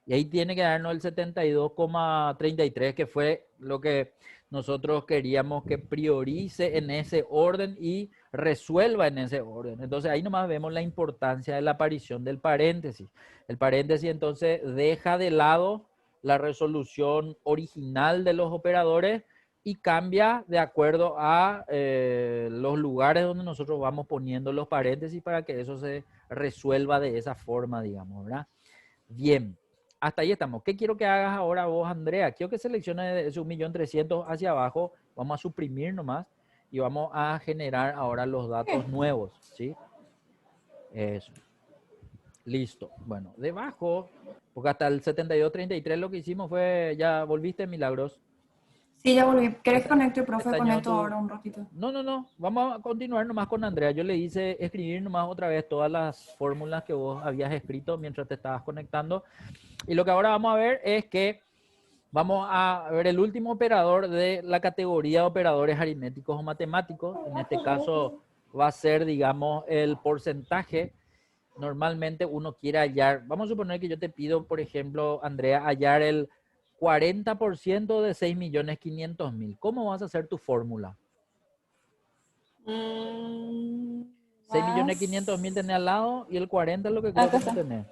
Y ahí tiene que darnos el 72,33, que fue lo que nosotros queríamos que priorice en ese orden y resuelva en ese orden. Entonces ahí nomás vemos la importancia de la aparición del paréntesis. El paréntesis entonces deja de lado la resolución original de los operadores y cambia de acuerdo a los lugares donde nosotros vamos poniendo los paréntesis para que eso se resuelva de esa forma, digamos, ¿verdad? Bien. Hasta ahí estamos. ¿Qué quiero que hagas ahora vos, Andrea? Quiero que selecciones ese 1.300.000 hacia abajo. Vamos a suprimir nomás y vamos a generar ahora los datos nuevos, ¿sí? Eso. Listo. Bueno, debajo, porque hasta el 72,33 lo que hicimos fue, ya volviste, Milagros. Sí, ya volví. ¿Querés que conecte, profe? Pestañeo Conecto tu- ahora un ratito. No. Vamos a continuar nomás con Andrea. Yo le hice escribir nomás otra vez todas las fórmulas que vos habías escrito mientras te estabas conectando. Y lo que ahora vamos a ver es que vamos a ver el último operador de la categoría de operadores aritméticos o matemáticos. En este caso va a ser, digamos, el porcentaje normalmente uno quiere hallar, vamos a suponer que yo te pido, por ejemplo, Andrea, hallar el 40% de 6.500.000. ¿Cómo vas a hacer tu fórmula? Mm, 6.500.000 tenés al lado y el 40 es lo que creo acá que no está. tenés.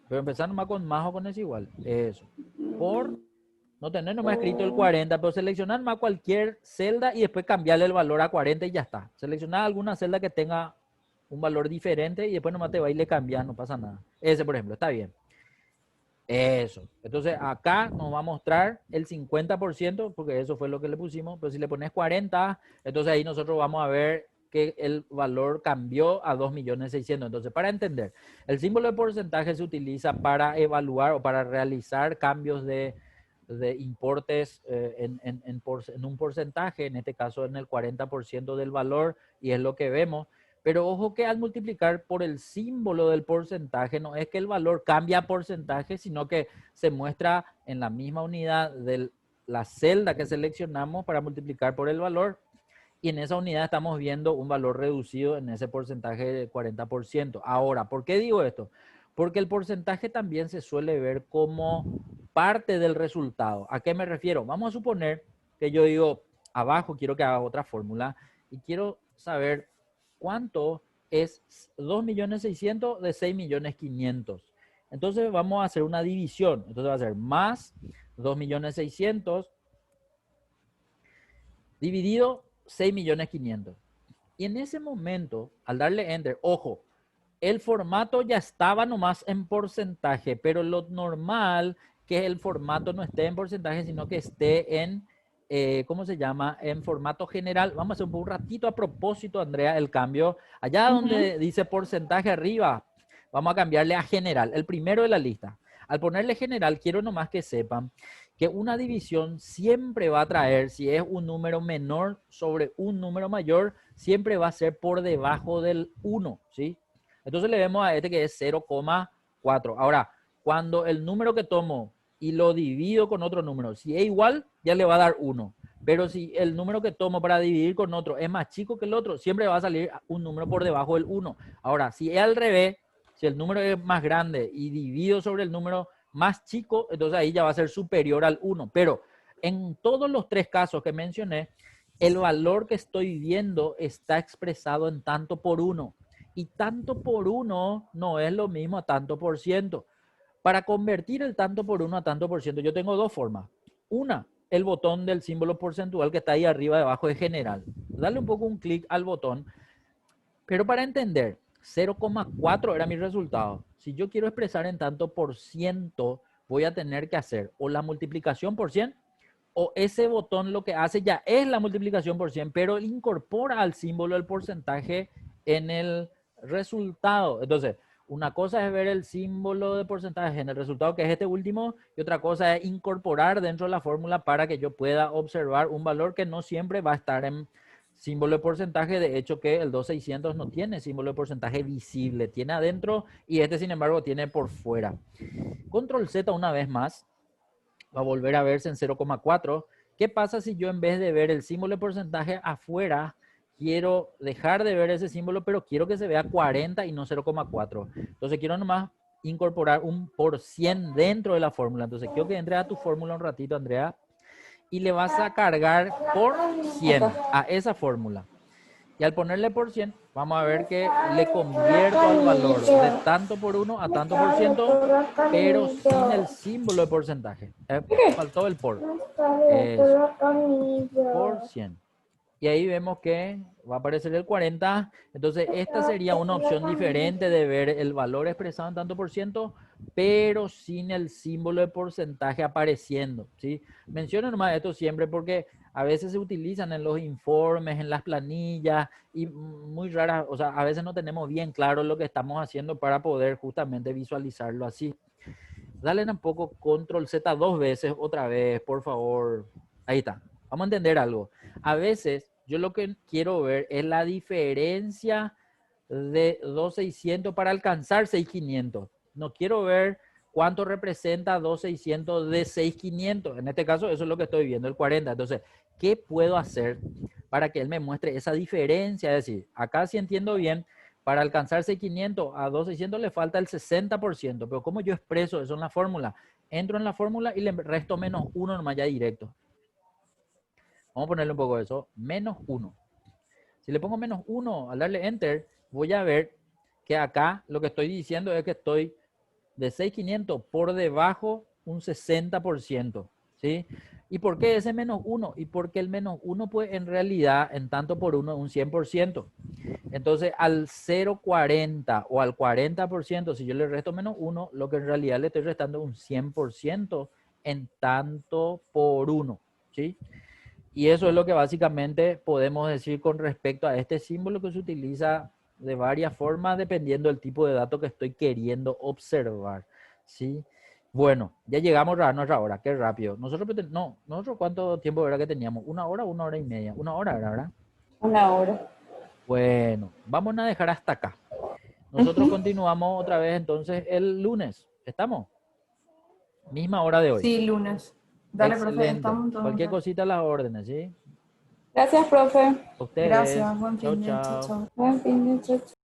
Pero empezar nomás con más o con es igual. Eso. Por no tener nomás escrito el 40, pero seleccionar más cualquier celda y después cambiarle el valor a 40 y ya está. Seleccionar alguna celda que tenga un valor diferente y después nomás te va a ir le cambiar, no pasa nada. Ese, por ejemplo, está bien. Eso. Entonces acá nos va a mostrar el 50%, porque eso fue lo que le pusimos, pero si le pones 40, entonces ahí nosotros vamos a ver que el valor cambió a 2.600.000. Entonces, para entender, el símbolo de porcentaje se utiliza para evaluar o para realizar cambios de importes en un porcentaje, en este caso en el 40% del valor, y es lo que vemos. Pero ojo que al multiplicar por el símbolo del porcentaje, no es que el valor cambia a porcentaje, sino que se muestra en la misma unidad de la celda que seleccionamos para multiplicar por el valor. Y en esa unidad estamos viendo un valor reducido en ese porcentaje de 40%. Ahora, ¿por qué digo esto? Porque el porcentaje también se suele ver como parte del resultado. ¿A qué me refiero? Vamos a suponer que yo digo, abajo quiero que haga otra fórmula y quiero saber cuánto es 2.600.000 de 6.500.000. Entonces vamos a hacer una división. Entonces va a ser más 2.600.000 dividido 6.500.000. Y en ese momento, al darle enter, ojo, el formato ya estaba nomás en porcentaje, pero lo normal que el formato no esté en porcentaje, sino que esté en, ¿cómo se llama? En formato general. Vamos a hacer un ratito a propósito, Andrea, el cambio. Allá donde dice porcentaje arriba, vamos a cambiarle a general, el primero de la lista. Al ponerle general, quiero nomás que sepan que una división siempre va a traer, si es un número menor sobre un número mayor, siempre va a ser por debajo del 1, ¿sí? Entonces le vemos a este que es 0,4. Ahora, cuando el número que tomo y lo divido con otro número, si es igual, ya le va a dar 1. Pero si el número que tomo para dividir con otro es más chico que el otro, siempre va a salir un número por debajo del 1. Ahora, si es al revés, si el número es más grande y divido sobre el número más chico, entonces ahí ya va a ser superior al 1. Pero en todos los tres casos que mencioné, el valor que estoy viendo está expresado en tanto por 1. Y tanto por 1 no es lo mismo a tanto por ciento. Para convertir el tanto por 1 a tanto por ciento, yo tengo dos formas. Una, el botón del símbolo porcentual que está ahí arriba debajo de general. Dale un poco un clic al botón. Pero para entender, 0,4 era mi resultado. Si yo quiero expresar en tanto por ciento, voy a tener que hacer o la multiplicación por 100 o ese botón lo que hace ya es la multiplicación por 100, pero incorpora al símbolo del porcentaje en el resultado. Entonces, una cosa es ver el símbolo de porcentaje en el resultado, que es este último, y otra cosa es incorporar dentro de la fórmula para que yo pueda observar un valor que no siempre va a estar en símbolo de porcentaje. De hecho, que el 2600 no tiene símbolo de porcentaje visible, tiene adentro y este, sin embargo, tiene por fuera. Control Z una vez más, va a volver a verse en 0,4. ¿Qué pasa si yo en vez de ver el símbolo de porcentaje afuera, quiero dejar de ver ese símbolo, pero quiero que se vea 40 y no 0,4? Entonces quiero nomás incorporar un por 100 dentro de la fórmula. Entonces quiero que entre a tu fórmula un ratito, Andrea, y le vas a cargar por 100 a esa fórmula. Y al ponerle por 100, vamos a ver que le convierto al valor de tanto por 1 a tanto por ciento, pero sin el símbolo de porcentaje. Faltó el por. Eso. Por 100. Y ahí vemos que va a aparecer el 40. Entonces, esta sería una opción diferente de ver el valor expresado en tanto por ciento, pero sin el símbolo de porcentaje apareciendo, ¿sí? Menciono nomás esto siempre porque a veces se utilizan en los informes, en las planillas, y muy raras, o sea, a veces no tenemos bien claro lo que estamos haciendo para poder justamente visualizarlo así. Dale un poco control Z dos veces, otra vez, por favor. Ahí está. Vamos a entender algo. A veces yo lo que quiero ver es la diferencia de 2.600 para alcanzar 6.500. No quiero ver cuánto representa 2.600 de 6.500. En este caso, eso es lo que estoy viendo, el 40. Entonces, ¿qué puedo hacer para que él me muestre esa diferencia? Es decir, acá sí entiendo bien, Para alcanzar 6.500 a 2.600 le falta el 60%, pero ¿cómo yo expreso eso en la fórmula? Entro en la fórmula y le resto menos 1 nomás ya directo. Vamos a ponerle un poco de eso, menos 1. Si le pongo menos 1 al darle enter, voy a ver que acá lo que estoy diciendo es que estoy de 6.500 por debajo un 60%, ¿sí? ¿Y por qué ese menos 1? Y porque el menos 1, pues en realidad, en tanto por 1 es un 100%. Entonces, al 0,40 o al 40%, si yo le resto menos 1, lo que en realidad le estoy restando es un 100% en tanto por 1, ¿sí? Y eso es lo que básicamente podemos decir con respecto a este símbolo que se utiliza de varias formas dependiendo del tipo de dato que estoy queriendo observar, ¿sí? Bueno, ya llegamos a nuestra hora, qué rápido. Nosotros ¿cuánto tiempo era que teníamos? ¿1 hora o 1 hora y media? 1 hora, ¿verdad? 1 hora. Bueno, vamos a dejar hasta acá. Nosotros continuamos otra vez entonces el lunes. ¿Estamos? Misma hora de hoy. Sí, lunes. Dale, profe, Excelente. estamos entonces. Cualquier cosita a las órdenes, ¿sí? Gracias, profe. A ustedes. Gracias, buen Chau, fin de, chao, chao. chao. Buen fin de semana.